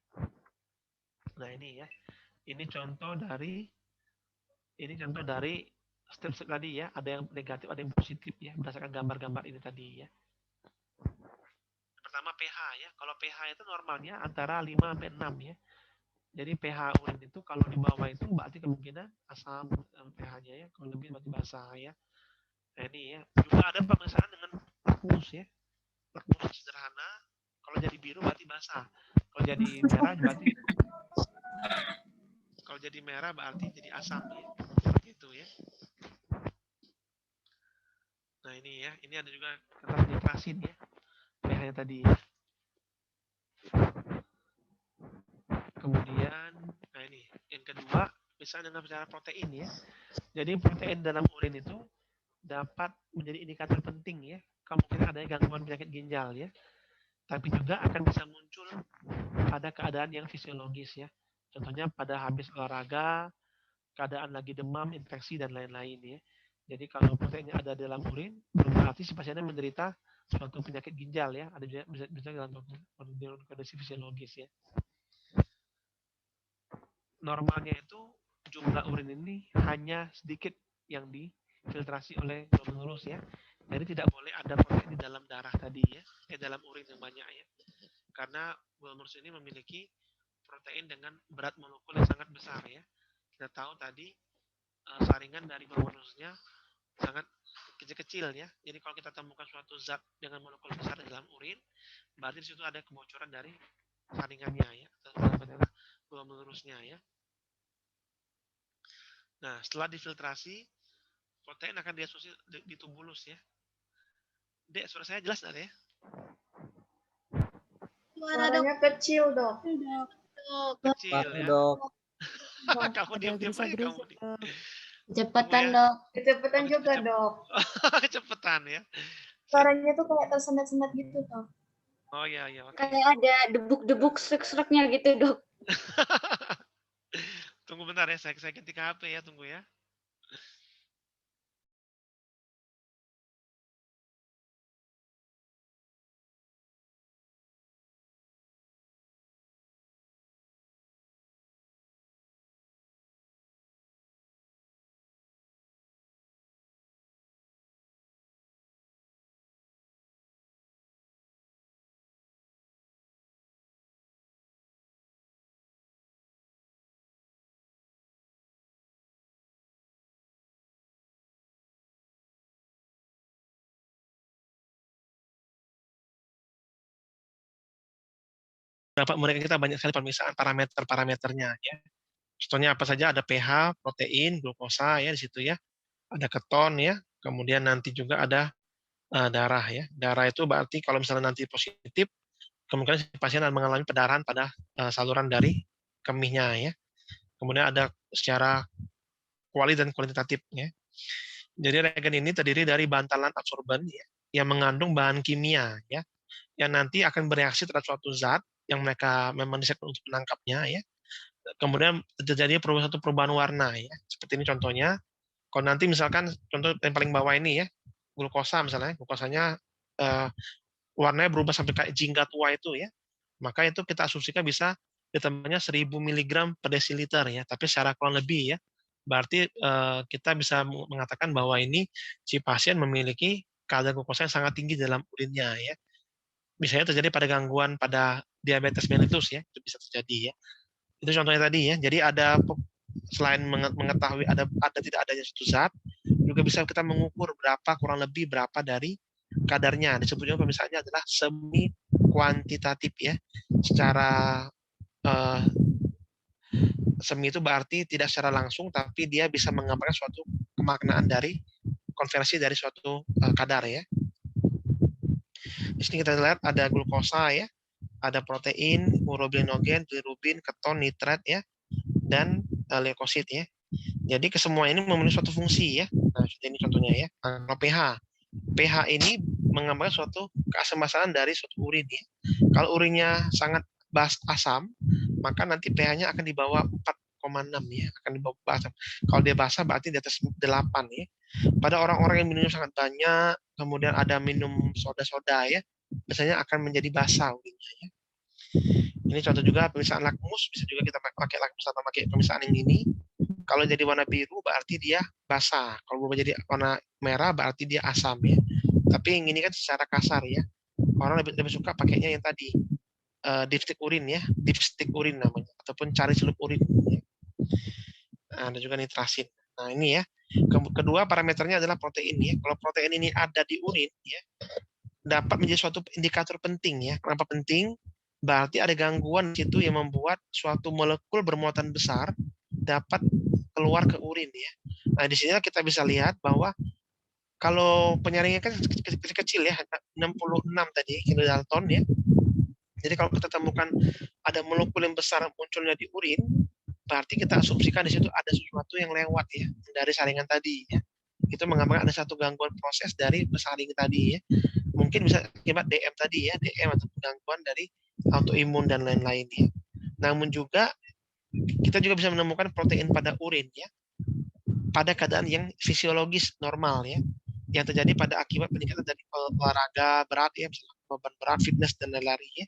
Nah ini ya, ini contoh dari step-step tadi ya. Ada yang negatif, ada yang positif ya, berdasarkan gambar-gambar ini tadi ya. Pertama pH ya. Kalau pH itu normalnya antara 5 sampai 6 ya. Jadi pH urin itu kalau di bawah itu berarti kemungkinan asam pH-nya ya, kalau lebih berarti basah ya. Nah ini ya, juga ada pemeriksaan dengan lakmus ya. Lakmus sederhana, kalau jadi biru berarti basah. Kalau jadi merah berarti jadi asam ya. Seperti itu ya. Nah ini ya, ini ada juga kata nitrasin ya. pH-nya tadi ya. Kemudian, nah ini yang kedua, misalnya dengan bicara protein ya. Jadi protein dalam urin itu dapat menjadi indikator penting ya, kemungkinan adanya gangguan penyakit ginjal ya. Tapi juga akan bisa muncul pada keadaan yang fisiologis ya. Contohnya pada habis olahraga, keadaan lagi demam, infeksi dan lain-lain ya. Jadi kalau proteinnya ada dalam urin, berarti si pasiennya menderita suatu penyakit ginjal ya. Ada juga bisa dalam kondisi fisiologis ya. Normalnya itu jumlah urin ini hanya sedikit yang difiltrasi oleh glomerulus ya. Jadi tidak boleh ada protein di dalam darah tadi ya, dalam urin yang banyak ya. Karena glomerulus ini memiliki protein dengan berat molekul yang sangat besar ya. Kita tahu tadi saringan dari glomerulusnya sangat kecil-kecil ya. Jadi kalau kita temukan suatu zat dengan molekul besar di dalam urin, berarti di situ ada kebocoran dari saringannya ya, atau glomerulusnya ya. Nah, setelah difiltrasi, protein akan diabsorpsi di tubulus ya. Dek, suara saya jelas nggak ya? Suaranya kecil, Dok. Kecil ya. Dok. Kamu diam-diam aja kamu. Cepetan, Dok. Kecepatan juga, Dok. Kecepatan ya. Suaranya tuh kayak tersendat-sendat gitu, Dok. Oh iya, oke. Kayak ada debuk-debuk srek-sreknya gitu, Dok. Tunggu bentar ya, saya ganti ke HP ya, tunggu ya. Dapat mereka kita banyak sekali pemisahan parameternya ya. Contohnya apa saja, ada pH, protein, glukosa ya di situ ya. Ada keton ya. Kemudian nanti juga ada darah ya. Darah itu berarti kalau misalnya nanti positif, kemungkinan si pasien akan mengalami pendarahan pada saluran dari kemihnya ya. Kemudian ada secara kuali dan kuantitatif ya. Jadi reagen ini terdiri dari bantalan absorben ya, yang mengandung bahan kimia ya, yang nanti akan bereaksi terhadap suatu zat yang mereka memang disetting untuk menangkapnya ya. Kemudian terjadi satu perubahan warna ya. Seperti ini contohnya. Kalau nanti misalkan contoh yang paling bawah ini ya, glukosa misalnya, glukosanya warnanya berubah sampai kayak jingga tua itu ya. Maka itu kita asumsikan bisa ditambahnya 1000 mg per desiliter ya, tapi secara kurang lebih ya. Berarti kita bisa mengatakan bahwa ini si pasien memiliki kadar glukosa yang sangat tinggi dalam urinnya ya. Biasanya terjadi pada gangguan pada diabetes mellitus ya, itu bisa terjadi ya. Itu contohnya tadi ya. Jadi ada selain mengetahui ada tidak adanya suatu zat, juga bisa kita mengukur kurang lebih berapa dari kadarnya. Disebutnya pemisahnya adalah semi kuantitatif ya. Secara semi itu berarti tidak secara langsung, tapi dia bisa menggambarkan suatu kemaknaan dari konversi dari suatu kadar ya. Di sini kita lihat ada glukosa ya, ada protein, urobilinogen, bilirubin, keton, nitrat ya, dan leukosit ya. Jadi kesemua ini memenuhi suatu fungsi ya. Nah, ini contohnya ya. Kalau pH, pH ini menggambarkan suatu keasam-basaran dari suatu urin ya. Kalau urinnya sangat asam, maka nanti pH-nya akan di bawah 4,6 ya, akan di bawah asam. Kalau dia basah berarti di atas 8 ya. Pada orang-orang yang minum sangat banyak, kemudian ada minum soda-soda ya, biasanya akan menjadi basah urinnya ya. Ini contoh juga pemisahan lakmus, bisa juga kita pakai lakmus atau pakai pemisahan yang ini. Kalau jadi warna biru berarti dia basah. Kalau berubah jadi warna merah berarti dia asam ya. Tapi yang ini kan secara kasar ya. Orang lebih suka pakainya yang tadi dipstik urin ya, dipstik urin namanya, ataupun cari celup urin. Ya. Nah, ada juga nitrasin. Nah ini ya. Kedua parameternya adalah protein ya. Kalau protein ini ada di urin ya, dapat menjadi suatu indikator penting ya. Kenapa penting? Berarti ada gangguan di situ yang membuat suatu molekul bermuatan besar dapat keluar ke urin ya. Nah, di sini kita bisa lihat bahwa kalau penyaringnya kan kecil ya, 66 tadi kilodalton ya. Jadi kalau kita temukan ada molekul yang besar munculnya di urin, berarti kita asumsikan di situ ada sesuatu yang lewat ya dari saringan tadi ya. Itu menggambarkan ada satu gangguan proses dari pesaring tadi ya. Mungkin bisa akibat DM tadi ya, DM atau gangguan dari autoimun dan lain-lain ya. Namun juga kita juga bisa menemukan protein pada urin ya, pada keadaan yang fisiologis normal ya, yang terjadi pada akibat peningkatan dari olahraga berat ya, misalnya beban berat, fitness dan lari ya,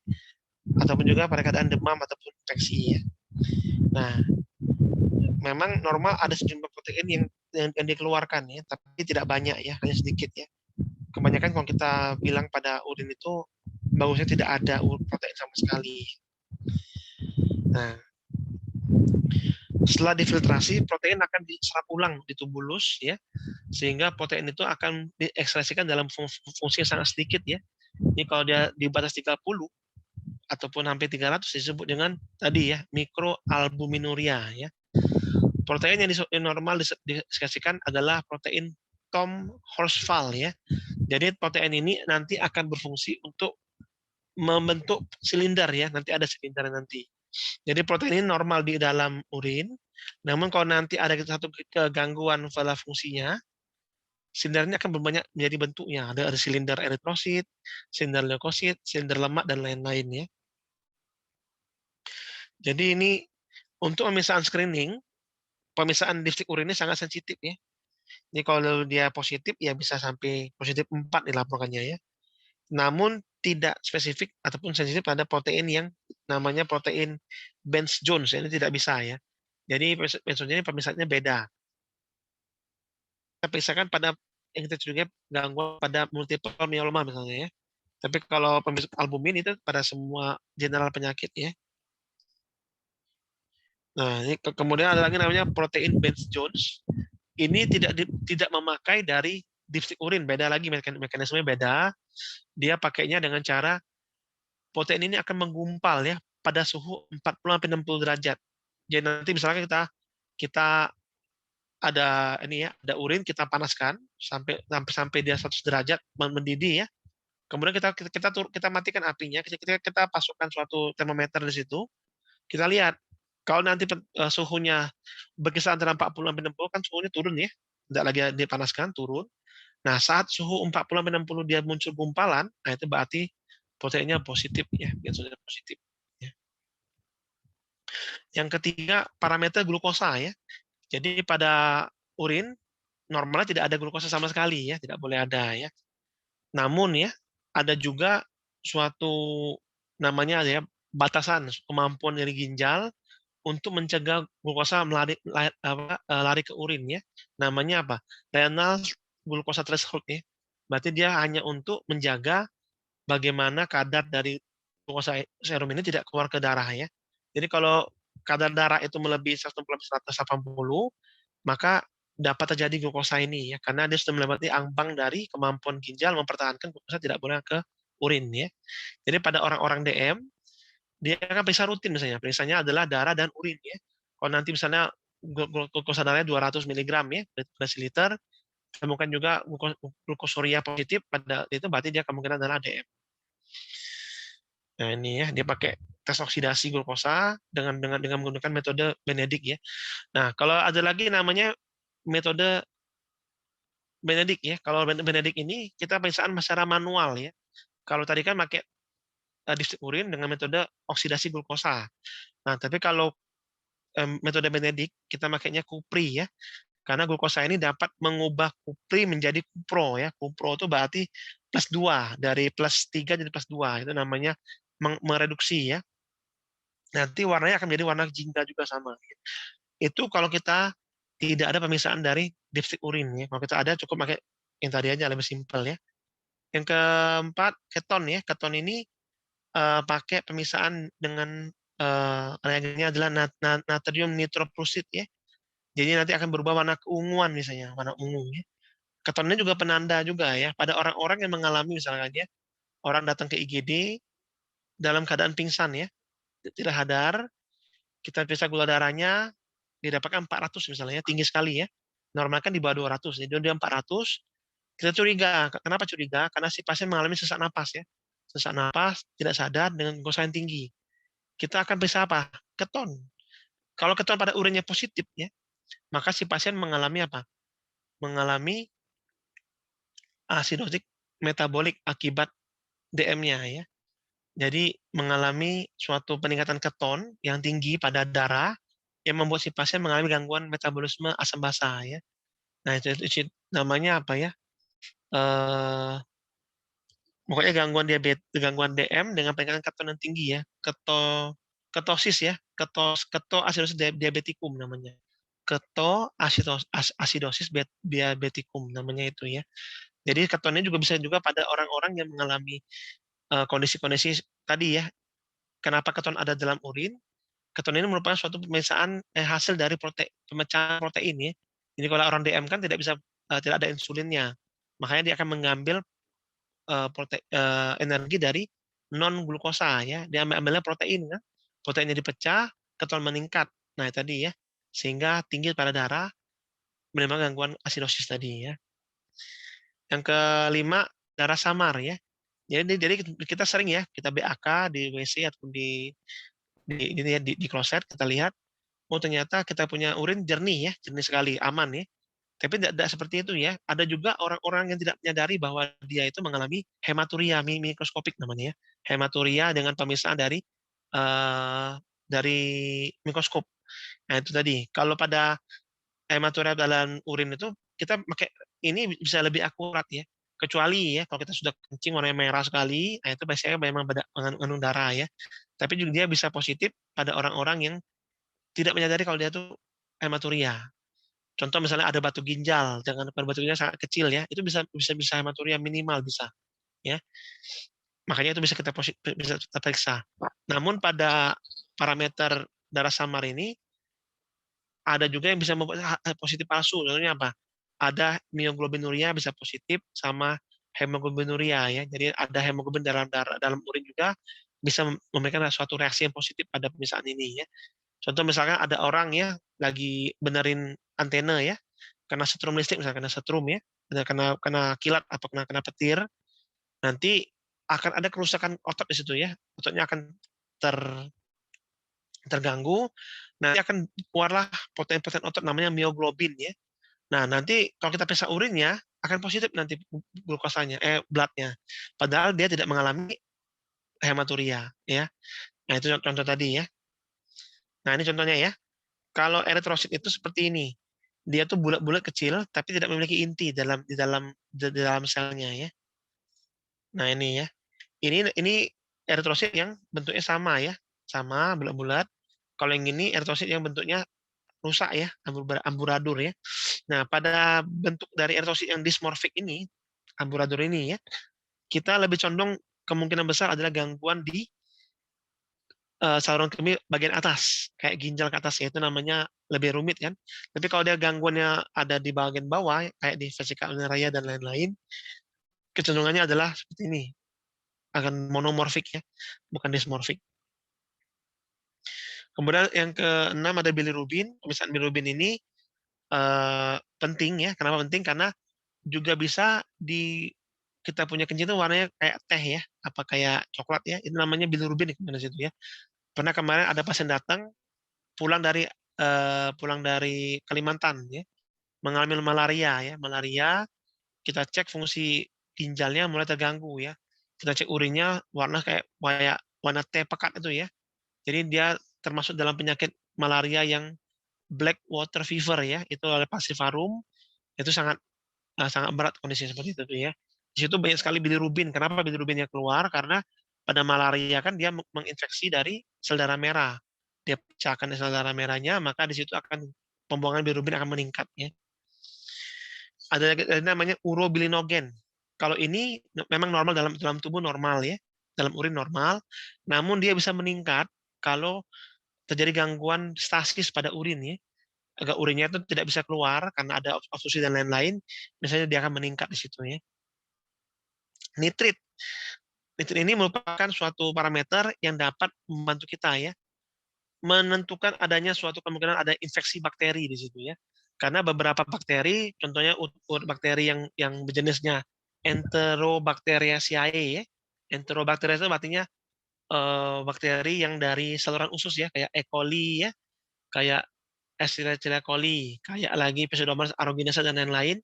ataupun juga pada keadaan demam ataupun infeksi ya. Nah, memang normal ada sejumlah protein yang dikeluarkan ya, tapi tidak banyak ya, hanya sedikit ya. Kebanyakan kalau kita bilang pada urin itu bagusnya tidak ada protein sama sekali. Nah, setelah difiltrasi, protein akan diserap ulang di tubulus ya, sehingga protein itu akan diekspresikan dalam fungsi yang sangat sedikit ya. Ini kalau dia di batas 30 ataupun hampir 300 disebut dengan tadi ya mikroalbuminuria ya. Protein yang normal diekspresikan adalah protein Thom Horsfall ya. Jadi protein ini nanti akan berfungsi untuk membentuk silinder ya, nanti ada silinder nanti. Jadi protein ini normal di dalam urin, namun kalau nanti ada satu kegangguan pada fungsinya, silindernya akan berbanyak menjadi bentuknya. Ada silinder eritrosit, silinder leukosit, silinder lemak dan lain-lain ya. Jadi ini untuk pemisahan screening, pemisahan dipstik urin ini sangat sensitif ya. Jadi kalau dia positif ya bisa sampai positif 4 dilaporkannya ya. Namun tidak spesifik ataupun sensitif pada protein yang namanya protein Benz-Jones. Ini tidak bisa ya. Jadi Benz-Jones ini pemisahannya beda. Kita pisahkan pada yang kita curigai gangguan pada multiple myeloma misalnya ya. Tapi kalau pemisah albumin itu pada semua general penyakit ya. Nah, ini kemudian ada lagi namanya protein Benz-Jones. Ini tidak memakai dari dipstik urin, beda lagi mekanismenya beda. Dia pakainya dengan cara protein ini akan menggumpal ya pada suhu 40-60 derajat. Jadi nanti misalnya kita ada ini ya, ada urin kita panaskan sampai dia 100 derajat mendidih ya. Kemudian kita matikan apinya, kita pasukkan suatu termometer di situ. Kita lihat kalau nanti suhunya berkisar antara 40-60 kan suhunya turun ya. Tidak lagi dipanaskan, turun. Nah, saat suhu 40-60 dia muncul gumpalan, nah itu berarti proteinnya positif ya, biasanya positif. Ya. Yang ketiga, parameter glukosa ya. Jadi pada urin normalnya tidak ada glukosa sama sekali ya, tidak boleh ada ya. Namun ya, ada juga suatu namanya ya batasan kemampuan dari ginjal untuk mencegah glukosa lari ke urin ya. Namanya apa? Renal glukosa threshold ya. Berarti dia hanya untuk menjaga bagaimana kadar dari glukosa serum ini tidak keluar ke darah ya. Jadi kalau kadar darah itu melebihi 160/180, maka dapat terjadi glukosa ini ya, karena dia sudah melewati ambang dari kemampuan ginjal mempertahankan glukosa tidak boleh ke urin ya. Jadi pada orang-orang DM, dia akan periksa rutin misalnya, periksanya adalah darah dan urin ya. Kalau nanti misalnya glukosa darahnya 200 mg ya, per liter, temukan juga glukosuria positif, pada itu berarti dia kemungkinan adalah DM. Nah ini ya, dia pakai tes oksidasi glukosa dengan menggunakan metode Benedict ya. Nah kalau ada lagi namanya metode Benedict ya. Kalau Benedict ini kita periksaan secara manual ya. Kalau tadi kan pakai distrik urin dengan metode oksidasi glukosa. Nah tapi kalau metode Benedict kita makainya Cupri ya. Karena glukosa ini dapat mengubah Cupri menjadi Cupro ya. Cupro itu berarti +2, dari +3 jadi +2. Itu namanya mereduksi ya. Nanti warnanya akan menjadi warna jingga juga sama. Itu kalau kita tidak ada pemisahan dari dipstick urin ya. Kalau kita ada cukup pakai yang tadi aja, lebih simpel ya. Yang keempat, keton ya. Keton ini pakai pemisahan dengan reagennya adalah natrium nitroprusid ya. Jadi nanti akan berubah warna keunguan misalnya, warna ungu ya. Keton ini juga penanda juga ya pada orang-orang yang mengalami misalnya ya, orang datang ke IGD dalam keadaan pingsan ya, tidak sadar, kita periksa gula darahnya didapatkan 400 misalnya, tinggi sekali ya. Normal kan di bawah 200, jadi dia 400, kita curiga. Kenapa curiga? Karena si pasien mengalami sesak napas ya. Sesak napas, tidak sadar dengan glukosa yang tinggi. Kita akan periksa apa? Keton. Kalau keton pada urinnya positif ya, maka si pasien mengalami apa? Mengalami asidotik metabolik akibat DM-nya ya. Jadi mengalami suatu peningkatan keton yang tinggi pada darah yang membuat si pasien mengalami gangguan metabolisme asam basa ya. Nah itu namanya apa ya? Pokoknya gangguan diabetes, gangguan DM dengan peningkatan keton yang tinggi ya. Ketosis ya, ketoasidosis diabetikum namanya. Ketoasidosis diabetikum namanya itu ya. Jadi ketonnya juga bisa juga pada orang-orang yang mengalami kondisi-kondisi tadi ya. Kenapa keton ada dalam urin? Keton ini merupakan suatu pemisahan hasil dari pemecahan protein ya. Jadi kalau orang DM kan tidak bisa tidak ada insulinnya. Makanya dia akan mengambil energi dari non glukosa ya. Dia ambilnya protein kan. Proteinnya dipecah, keton meningkat. Nah, tadi ya. Sehingga tinggi pada darah menimbulkan gangguan asidosis tadi ya. Yang kelima, darah samar ya. Jadi kita sering ya, kita BAK di WC atau di kloset kita lihat, oh ternyata kita punya urin jernih ya, jernih sekali, aman ya. Tapi tidak seperti itu ya. Ada juga orang-orang yang tidak menyadari bahwa dia itu mengalami hematuria mikroskopik namanya ya. Hematuria dengan pemisahan dari mikroskop. Nah itu tadi. Kalau pada hematuria dalam urin itu kita pakai ini bisa lebih akurat ya. Kecuali ya kalau kita sudah kencing warnanya merah sekali, nah itu biasanya memang mengandung darah ya. Tapi juga dia bisa positif pada orang-orang yang tidak menyadari kalau dia itu hematuria. Contoh misalnya ada batu ginjal, jangan batu ginjal sangat kecil ya, itu bisa hematuria minimal bisa, ya. Makanya itu bisa kita periksa. Namun pada parameter darah samar ini ada juga yang bisa membuat positif palsu. Contohnya apa? Ada mioglobinuria bisa positif sama hemoglobinuria ya. Jadi ada hemoglobin dalam urin juga bisa memberikan suatu reaksi yang positif pada pemisahan ini ya. Contoh misalkan ada orang ya lagi benerin antena ya, kena setrum listrik misalnya, kena setrum ya, kena kilat atau kena petir, nanti akan ada kerusakan otot di situ ya, ototnya akan terganggu, nanti akan keluarlah protein-protein otot namanya mioglobin ya. Nah nanti kalau kita periksa urinnya akan positif nanti glukosanya, bloodnya, padahal dia tidak mengalami hematuria ya. Nah itu contoh tadi ya. Nah ini contohnya ya. Kalau eritrosit itu seperti ini. Dia tuh bulat-bulat kecil tapi tidak memiliki inti di dalam selnya ya. Nah, ini ya. Ini eritrosit yang bentuknya sama ya. Sama bulat-bulat. Kalau yang ini eritrosit yang bentuknya rusak ya, amburadur ya. Nah, pada bentuk dari eritrosit yang dismorfik ini, amburadur ini ya, kita lebih condong kemungkinan besar adalah gangguan di saluran kemih bagian atas, kayak ginjal ke atas, itu namanya lebih rumit kan. Tapi kalau dia gangguannya ada di bagian bawah, kayak di vesika urinary dan lain-lain, kecenderungannya adalah seperti ini, akan monomorfik ya, bukan dismorfik. Kemudian yang keenam ada bilirubin. Pemeriksaan bilirubin ini penting ya. Kenapa penting? Karena juga bisa kita punya kencing itu warnanya kayak teh ya, apa kayak coklat ya. Itu namanya bilirubin di situ ya. Pernah kemarin ada pasien datang pulang dari Kalimantan ya, mengalami malaria ya. Malaria, kita cek fungsi ginjalnya mulai terganggu ya. Kita cek urinnya warna kayak warna teh pekat itu ya. Jadi dia termasuk dalam penyakit malaria yang black water fever ya, itu oleh falciparum, itu sangat sangat berat kondisi seperti itu tuh ya. Di situ banyak sekali bilirubin. Kenapa bilirubinnya keluar? Karena pada malaria kan dia menginfeksi dari sel darah merah. Dia pecahkan sel darah merahnya, maka di situ akan pembuangan bilirubin akan meningkat ya. Ada namanya urobilinogen. Kalau ini memang normal dalam tubuh normal ya, dalam urin normal, namun dia bisa meningkat kalau terjadi gangguan stasis pada urin ya. Agar urinnya itu tidak bisa keluar karena ada obstruksi dan lain-lain, misalnya dia akan meningkat di situ ya. Nitrit. Nitrit ini merupakan suatu parameter yang dapat membantu kita ya, menentukan adanya suatu kemungkinan ada infeksi bakteri di situ ya. Karena beberapa bakteri, contohnya bakteri yang berjenisnya Enterobacteriaceae ya. Enterobacteria itu artinya bakteri yang dari saluran usus ya, kayak E. coli ya, kayak Escherichia coli, kayak lagi Pseudomonas aeruginosa dan lain-lain,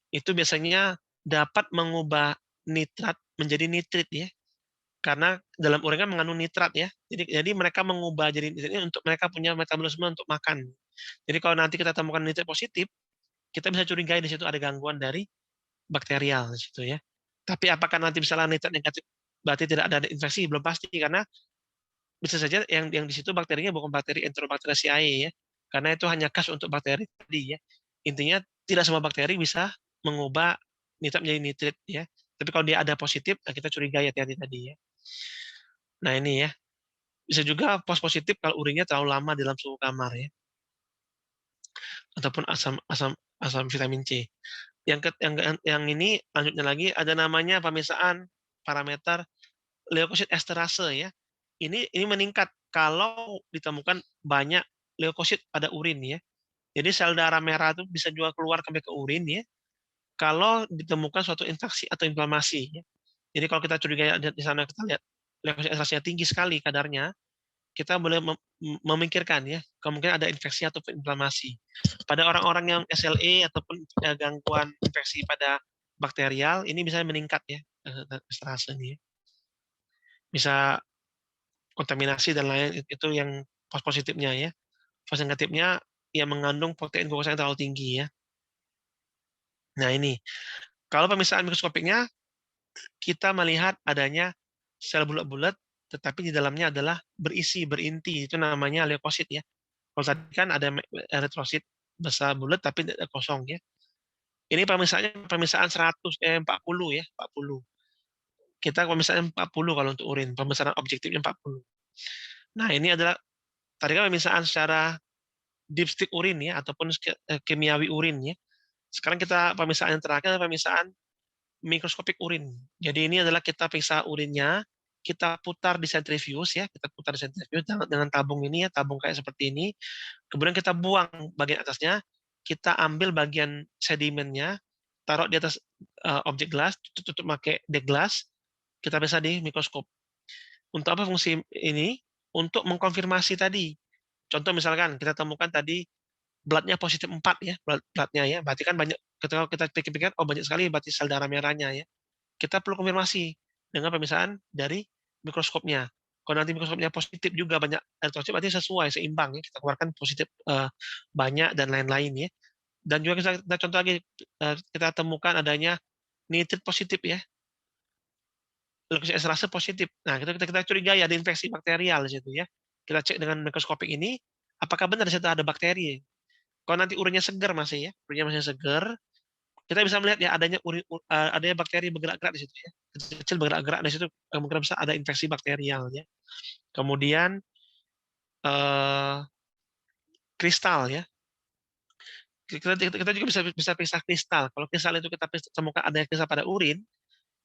itu biasanya dapat mengubah nitrat menjadi nitrit ya. Karena dalam urin kan mengandung nitrat ya. Jadi mereka mengubah jadi nitrit ini untuk mereka punya metabolisme untuk makan. Jadi kalau nanti kita temukan nitrit positif, kita bisa curigai di situ ada gangguan dari bakterial di situ ya. Tapi apakah nanti misalnya nitrat negatif berarti tidak ada infeksi? Belum pasti, karena bisa saja yang di situ bakterinya bukan bakteri Enterobacteriaceae ya. Karena itu hanya khas untuk bakteri tadi ya. Intinya tidak semua bakteri bisa mengubah nitrat menjadi nitrit ya. Tapi kalau dia ada positif, kita curigai hati-hati tadi ya. Nah ini ya, bisa juga positif kalau urinnya terlalu lama dalam suhu kamar ya, ataupun asam vitamin C. Yang ini lanjutnya lagi ada namanya pemeriksaan parameter leukosit esterase ya. Ini meningkat kalau ditemukan banyak leukosit pada urin ya. Jadi sel darah merah itu bisa juga keluar sampai ke urin ya, kalau ditemukan suatu infeksi atau inflamasi ya. Jadi kalau kita curiga di sana, kita lihat leukosit esterasenya tinggi sekali kadarnya, kita boleh memikirkan ya, kemungkinan ada infeksi atau inflamasi. Pada orang-orang yang SLE ataupun gangguan infeksi pada bakterial, ini bisa meningkat ya, esterase ini ya. Bisa kontaminasi dan lain, itu yang positifnya ya. Fase negatifnya ya mengandung protein glukosa yang terlalu tinggi ya. Nah ini, kalau pemeriksaan mikroskopiknya, kita melihat adanya sel bulat-bulat, tetapi di dalamnya adalah berinti, itu namanya leukosit ya. Kalau tadi kan ada eritrosit besar bulat tapi kosong ya. Ini pemeriksaan 40 ya, 40. Kita pemeriksaan 40 kalau untuk urin, pemeriksaan objektifnya 40. Nah, ini adalah tadi kan pemeriksaan secara dipstick urin ya, ataupun kimiawi urin ya. Sekarang kita pemeriksaan yang terakhir adalah pemeriksaan mikroskopik urin. Jadi ini adalah kita periksa urinnya, kita putar di sentrifuge ya, kita putar di sentrifuge dengan tabung ini ya, tabung kayak seperti ini. Kemudian kita buang bagian atasnya, kita ambil bagian sedimennya, taruh di atas objek gelas, tutup pakai deglas, kita periksa di mikroskop. Untuk apa fungsi ini? Untuk mengkonfirmasi tadi. Contoh misalkan kita temukan tadi blood-nya positif 4 ya, blood-nya ya. Berarti kan banyak, ketika kita pikir-pikir, oh banyak sekali berarti sel darah merahnya ya. Kita perlu konfirmasi dengan pemeriksaan dari mikroskopnya. Kalau nanti mikroskopnya positif juga banyak eritrosit, berarti sesuai, seimbang ya. Kita keluarkan positif banyak dan lain-lain ya. Dan juga kita contoh lagi, kita temukan adanya nitrit positif ya. Leukosit esterase positif. Nah, kita curigai ada infeksi bakterial di situ ya. Kita cek dengan mikroskopik ini, apakah benar di situ ada bakteri. Kalau nanti urinnya segar masih ya, urinnya masih segar, kita bisa melihat ya adanya bakteri bergerak-gerak di situ ya. Kecil bergerak-gerak di situ kemungkinan besar ada infeksi bakterial ya. Kemudian kristal ya. Kita juga bisa periksa kristal. Kalau kristal itu kita temukan ada kristal pada urin,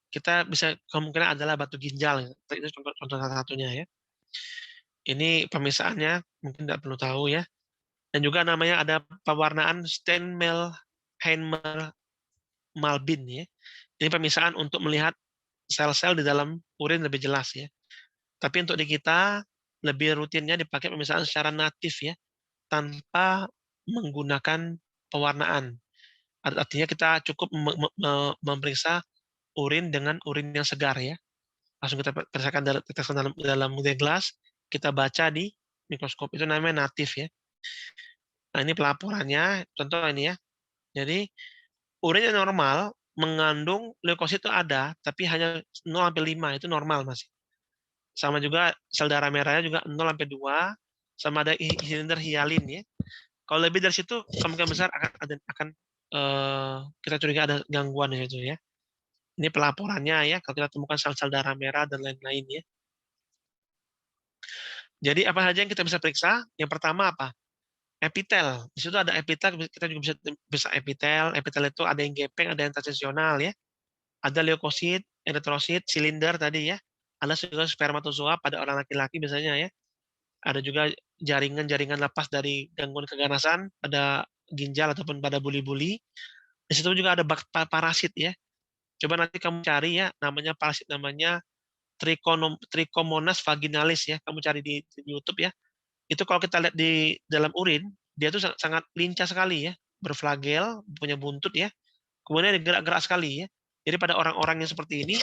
kita bisa kemungkinan adalah batu ginjal. Itu contoh salah satunya ya. Ini pemirsaannya mungkin tidak perlu tahu ya. Dan juga namanya ada pewarnaan Steinmeier-Malbin ya. Ini pemisahan untuk melihat sel-sel di dalam urin lebih jelas ya. Tapi untuk di kita lebih rutinnya dipakai pemisahan secara natif ya, tanpa menggunakan pewarnaan. Artinya kita cukup memeriksa urin dengan urin yang segar ya. Langsung kita periksakan dalam gelas, kita baca di mikroskop, itu namanya natif ya. Nah ini pelaporannya, contoh ini ya. Jadi urin yang normal mengandung leukosit itu ada, tapi hanya 0-5 itu normal masih. Sama juga sel darah merahnya juga 0-2, sama ada silinder hialin ya. Kalau lebih dari situ kemungkinan besar akan kita curiga ada gangguan di situ ya. Ini pelaporannya ya, kalau kita temukan sel-sel darah merah dan lain-lain ya. Jadi apa saja yang kita bisa periksa? Yang pertama apa? Epitel. Di situ ada epitel, kita juga bisa epitel. Epitel itu ada yang gepeng, ada yang transisional ya. Ada leukosit, eritrosit, silinder tadi ya. Ada juga spermatozoa pada orang laki-laki biasanya ya. Ada juga jaringan-jaringan lepas dari gangguan keganasan pada ginjal ataupun pada buli-buli. Di situ juga ada parasit ya. Coba nanti kamu cari ya, namanya parasit namanya Trichomonas vaginalis ya. Kamu cari di YouTube ya. Itu kalau kita lihat di dalam urin, dia tuh sangat lincah sekali ya, berflagel, punya buntut ya. Kemudian gerak-gerak sekali ya. Jadi pada orang-orang yang seperti ini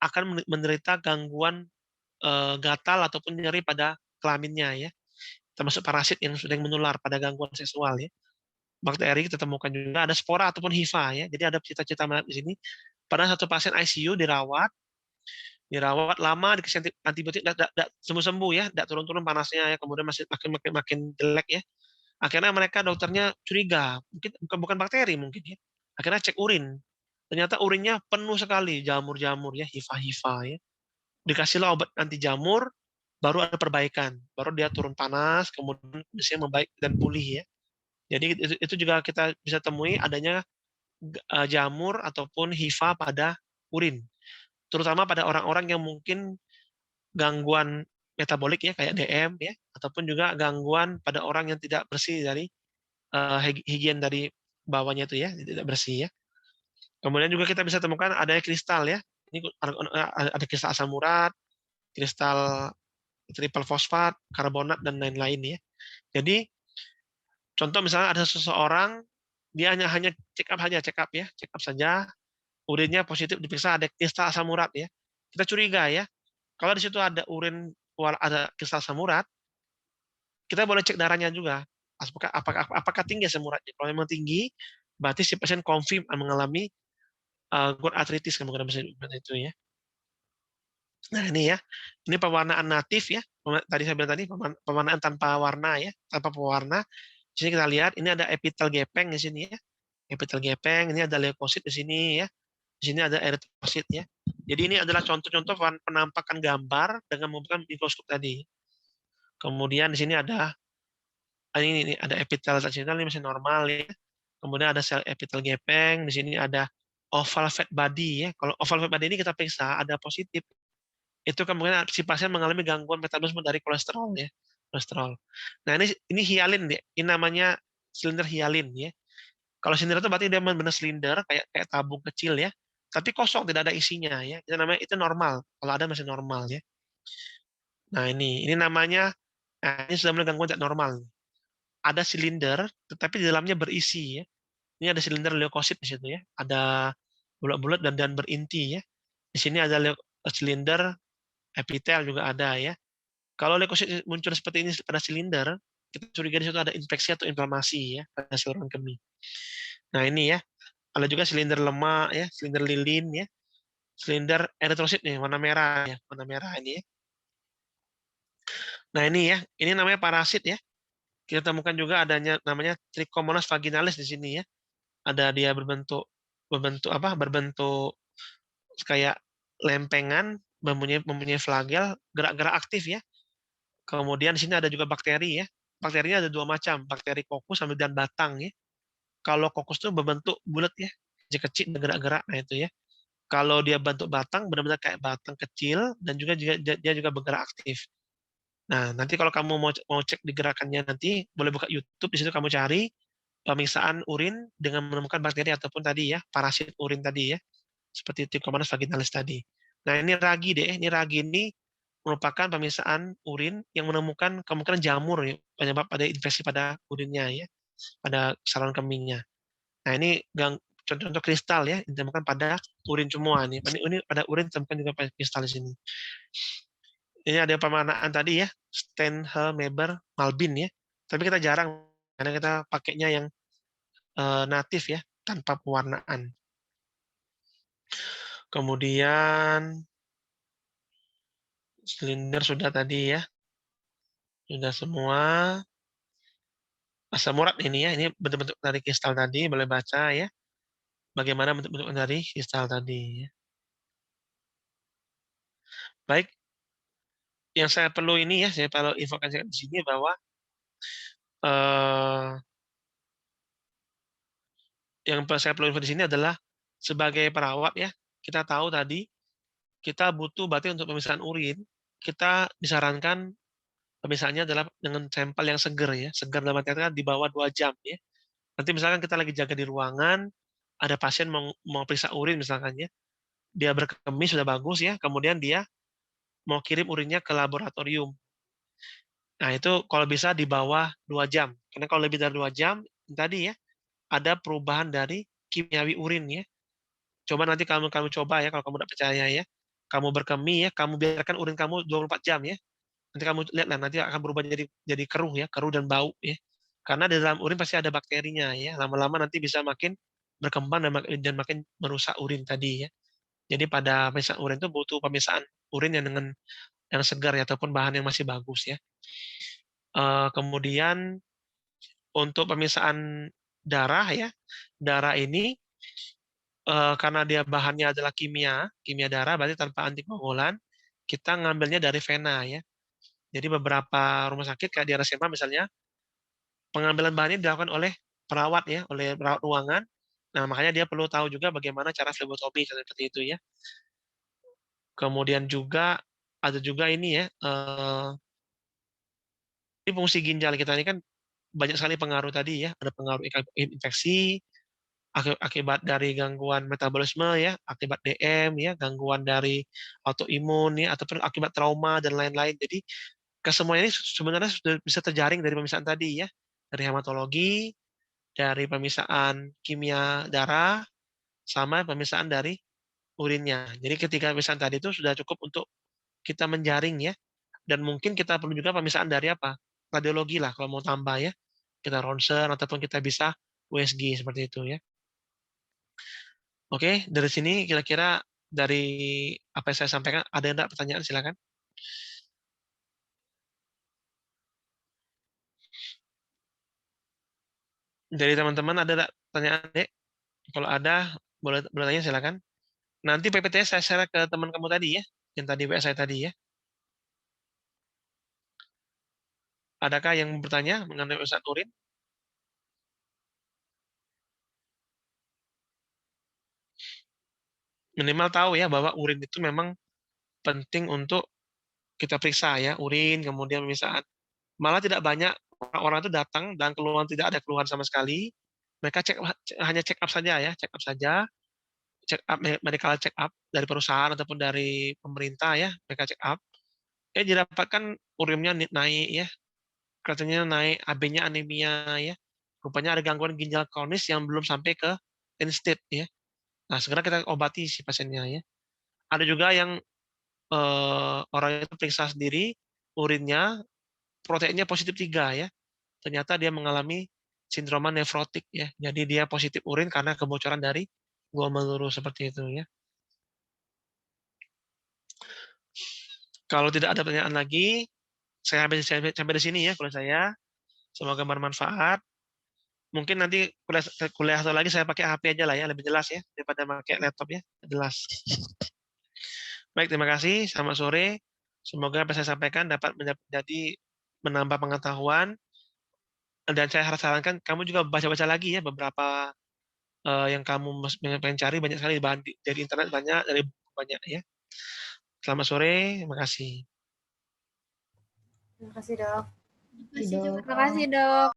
akan menderita gangguan gatal ataupun nyeri pada kelaminnya ya. Termasuk parasit yang sudah menular pada gangguan seksual ya. Bakteri kita temukan juga ada spora ataupun HIV ya. Jadi ada cita-cita menarik di sini. Pada satu pasien ICU dirawat lama, dikasih antibiotik tidak sembuh-sembuh ya, tidak turun-turun panasnya ya, kemudian masih makin jelek ya. Akhirnya mereka dokternya curiga, mungkin bukan bakteri mungkin ya. Akhirnya cek urin. Ternyata urinnya penuh sekali jamur-jamur ya, HIV ya. Dikasihlah obat anti jamur, baru ada perbaikan, baru dia turun panas, kemudian bisa membaik dan pulih ya. Jadi itu juga kita bisa temui adanya jamur ataupun HIV pada urin, terutama pada orang-orang yang mungkin gangguan metabolik ya kayak DM ya, ataupun juga gangguan pada orang yang tidak bersih dari higien dari bawahnya itu ya, tidak bersih ya. Kemudian juga kita bisa temukan adanya kristal ya. Ini ada kristal asam urat, kristal triple fosfat, karbonat dan lain-lain ya. Jadi contoh misalnya ada seseorang dia hanya check up saja, urinnya positif diperiksa ada kristal asam urat ya. Kita curiga ya. Kalau di situ ada urin ada kristal asam urat, kita boleh cek darahnya juga. Apakah tinggi asam uratnya? Kalau memang tinggi, berarti si pasien confirm mengalami gout arthritis kemungkinan besar itu ya. Nah ini ya, ini pewarnaan natif ya. Tadi saya bilang tadi pewarnaan tanpa warna ya, tanpa pewarna. Di sini kita lihat ini ada epitel gepeng di sini ya. Epitel gepeng, ini ada leukosit di sini ya. Di sini ada eritrosit ya. Jadi ini adalah contoh-contoh penampakan gambar dengan menggunakan mikroskop tadi. Kemudian di sini ada ini ada epitel transisional ini masih normal ya. Kemudian ada sel epitel gepeng, di sini ada oval fat body ya. Kalau oval fat body ini kita periksa ada positif. Itu kemungkinan si pasien mengalami gangguan metabolisme dari kolesterol ya. Kolesterol. Nah, ini hialin deh. Ini namanya silinder hialin ya. Kalau silinder itu berarti dia benar silinder kayak tabung kecil ya. Tapi kosong, tidak ada isinya ya. Itu namanya itu normal. Kalau ada masih normal ya. Nah, ini namanya ini sudah mulai gangguan tidak normal. Ada silinder tetapi di dalamnya berisi ya. Ini ada silinder leukosit di situ ya. Ada bulat-bulat dan berinti ya. Di sini ada silinder epitel juga ada ya. Kalau leukosit muncul seperti ini pada silinder, kita curiga di situ ada infeksi atau inflamasi ya pada saluran kemih. Nah, ini ya. Ada juga silinder lemak ya, silinder lilin ya. Silinder eritrosit nih, warna merah ya, warna merah ini ya. Nah, ini ya. Ini namanya parasit ya. Kita temukan juga adanya namanya Trichomonas vaginalis di sini ya. Ada dia berbentuk berbentuk kayak lempengan, mempunyai flagel, gerak-gerak aktif ya. Kemudian di sini ada juga bakteri ya. Bakterinya ada 2 macam, bakteri kokus dan batang ya. Kalau kokus itu berbentuk bulat ya, kecil gerak-gerak, nah itu ya. Kalau dia bentuk batang, benar-benar kayak batang kecil dan juga dia juga bergerak aktif. Nah, nanti kalau kamu mau cek di gerakannya nanti, boleh buka YouTube, di situ kamu cari pemeriksaan urin dengan menemukan bakteri ataupun tadi ya, parasit urin tadi ya, seperti Trichomonas vaginalis tadi. Nah, ini ragi deh, ini ragi ini merupakan pemeriksaan urin yang menemukan kemungkinan jamur ya, penyebab pada infeksi pada urinnya ya, pada saluran kemihnya. Nah, ini contoh-contoh kristal ya, ditemukan pada urin semua nih. Ini pada urin ditemukan juga pada kristal di sini. Ini ada pemanaan tadi ya, Steinheil-Maber, Malbin ya. Tapi kita jarang karena kita pakainya yang natif ya, tanpa pewarnaan. Kemudian silinder sudah tadi ya, sudah semua. Asam urat ini ya, ini bentuk-bentuk dari kristal tadi, boleh baca ya. Bagaimana bentuk-bentuk dari kristal tadi ya. Baik, yang saya perlu ini ya, saya perlu infokan di sini bahwa yang saya perlu info di sini adalah sebagai perawat ya, kita tahu tadi kita butuh berarti untuk pemeriksaan urin, kita disarankan misalnya adalah dengan sampel yang segar ya, segar dalam arti kata di bawah 2 jam ya. Nanti misalkan kita lagi jaga di ruangan, ada pasien mau periksa urin misalkan ya, dia berkemih sudah bagus ya, kemudian dia mau kirim urinnya ke laboratorium. Nah, itu kalau bisa di bawah 2 jam. Karena kalau lebih dari 2 jam, tadi ya, ada perubahan dari kimiawi urin ya. Coba nanti kamu coba ya, kalau kamu tidak percaya ya. Kamu berkemih ya, kamu biarkan urin kamu 24 jam ya. Nanti kamu lihat lah, nanti akan berubah jadi keruh ya, keruh dan bau ya. Karena di dalam urin pasti ada bakterinya ya. Lama-lama nanti bisa makin berkembang dan makin merusak urin tadi ya. Jadi pada pemeriksaan urin itu butuh pemeriksaan urin yang segar ya, ataupun bahan yang masih bagus ya. Kemudian untuk pemeriksaan darah ya, darah ini karena dia bahannya adalah kimia darah, berarti tanpa antikoagulan, kita ngambilnya dari vena ya. Jadi beberapa rumah sakit kayak di RSCMA misalnya, pengambilan bahannya dilakukan oleh perawat ya, oleh perawat ruangan. Nah, makanya dia perlu tahu juga bagaimana cara flebotomi seperti itu ya. Kemudian juga ada juga ini ya, ini fungsi ginjal kita ini kan banyak sekali pengaruh tadi ya, ada pengaruh infeksi, akibat dari gangguan metabolisme ya, akibat DM ya, gangguan dari autoimun ya, ataupun akibat trauma dan lain-lain. Jadi kesemua ini sebenarnya sudah bisa terjaring dari pemeriksaan tadi ya, dari hematologi, dari pemeriksaan kimia darah, sama pemeriksaan dari urinnya. Jadi ketika pemeriksaan tadi itu sudah cukup untuk kita menjaring ya, dan mungkin kita perlu juga pemeriksaan dari apa? Radiologi lah kalau mau tambah ya. Kita ronsen ataupun kita bisa USG seperti itu ya. Oke, dari sini kira-kira dari apa yang saya sampaikan, ada yang enggak pertanyaan silakan. Dari teman-teman ada enggak pertanyaan, Dek? Kalau ada, boleh tanya silakan. Nanti PPT saya share ke teman kamu tadi ya, yang tadi WA saya tadi ya. Adakah yang bertanya mengenai urusan urin? Minimal tahu ya bahwa urin itu memang penting untuk kita periksa ya, urin, kemudian pemeriksaan. Malah tidak banyak orang-orang itu datang dan keluhan tidak ada keluhan sama sekali. Mereka hanya check up saja ya, check up saja, check up medical check up dari perusahaan ataupun dari pemerintah ya, mereka check up. Didapatkan urinnya naik ya, katanya naik, AB-nya anemia ya. Rupanya ada gangguan ginjal kronis yang belum sampai ke end stage ya. Nah, segera kita obati si pasiennya ya. Ada juga yang orang itu periksa sendiri urinnya, proteinnya positif 3 ya. Ternyata dia mengalami sindroma nefrotik ya. Jadi dia positif urin karena kebocoran dari glomerulus seperti itu ya. Kalau tidak ada pertanyaan lagi, saya sampai di sini ya kalau saya. Semoga bermanfaat. Mungkin nanti kuliah satu lagi saya pakai HP aja lah ya, lebih jelas ya daripada pakai laptop ya, jelas. Baik, terima kasih. Selamat sore. Semoga apa yang saya sampaikan dapat menjadi menambah pengetahuan. Dan saya harus sarankan kamu juga baca-baca lagi ya beberapa yang kamu pengen cari, banyak sekali bahan dari internet, banyak dari buku banyak ya. Selamat sore, terima kasih. Terima kasih, Dok. Terima kasih, Dok. Terima kasih, Dok.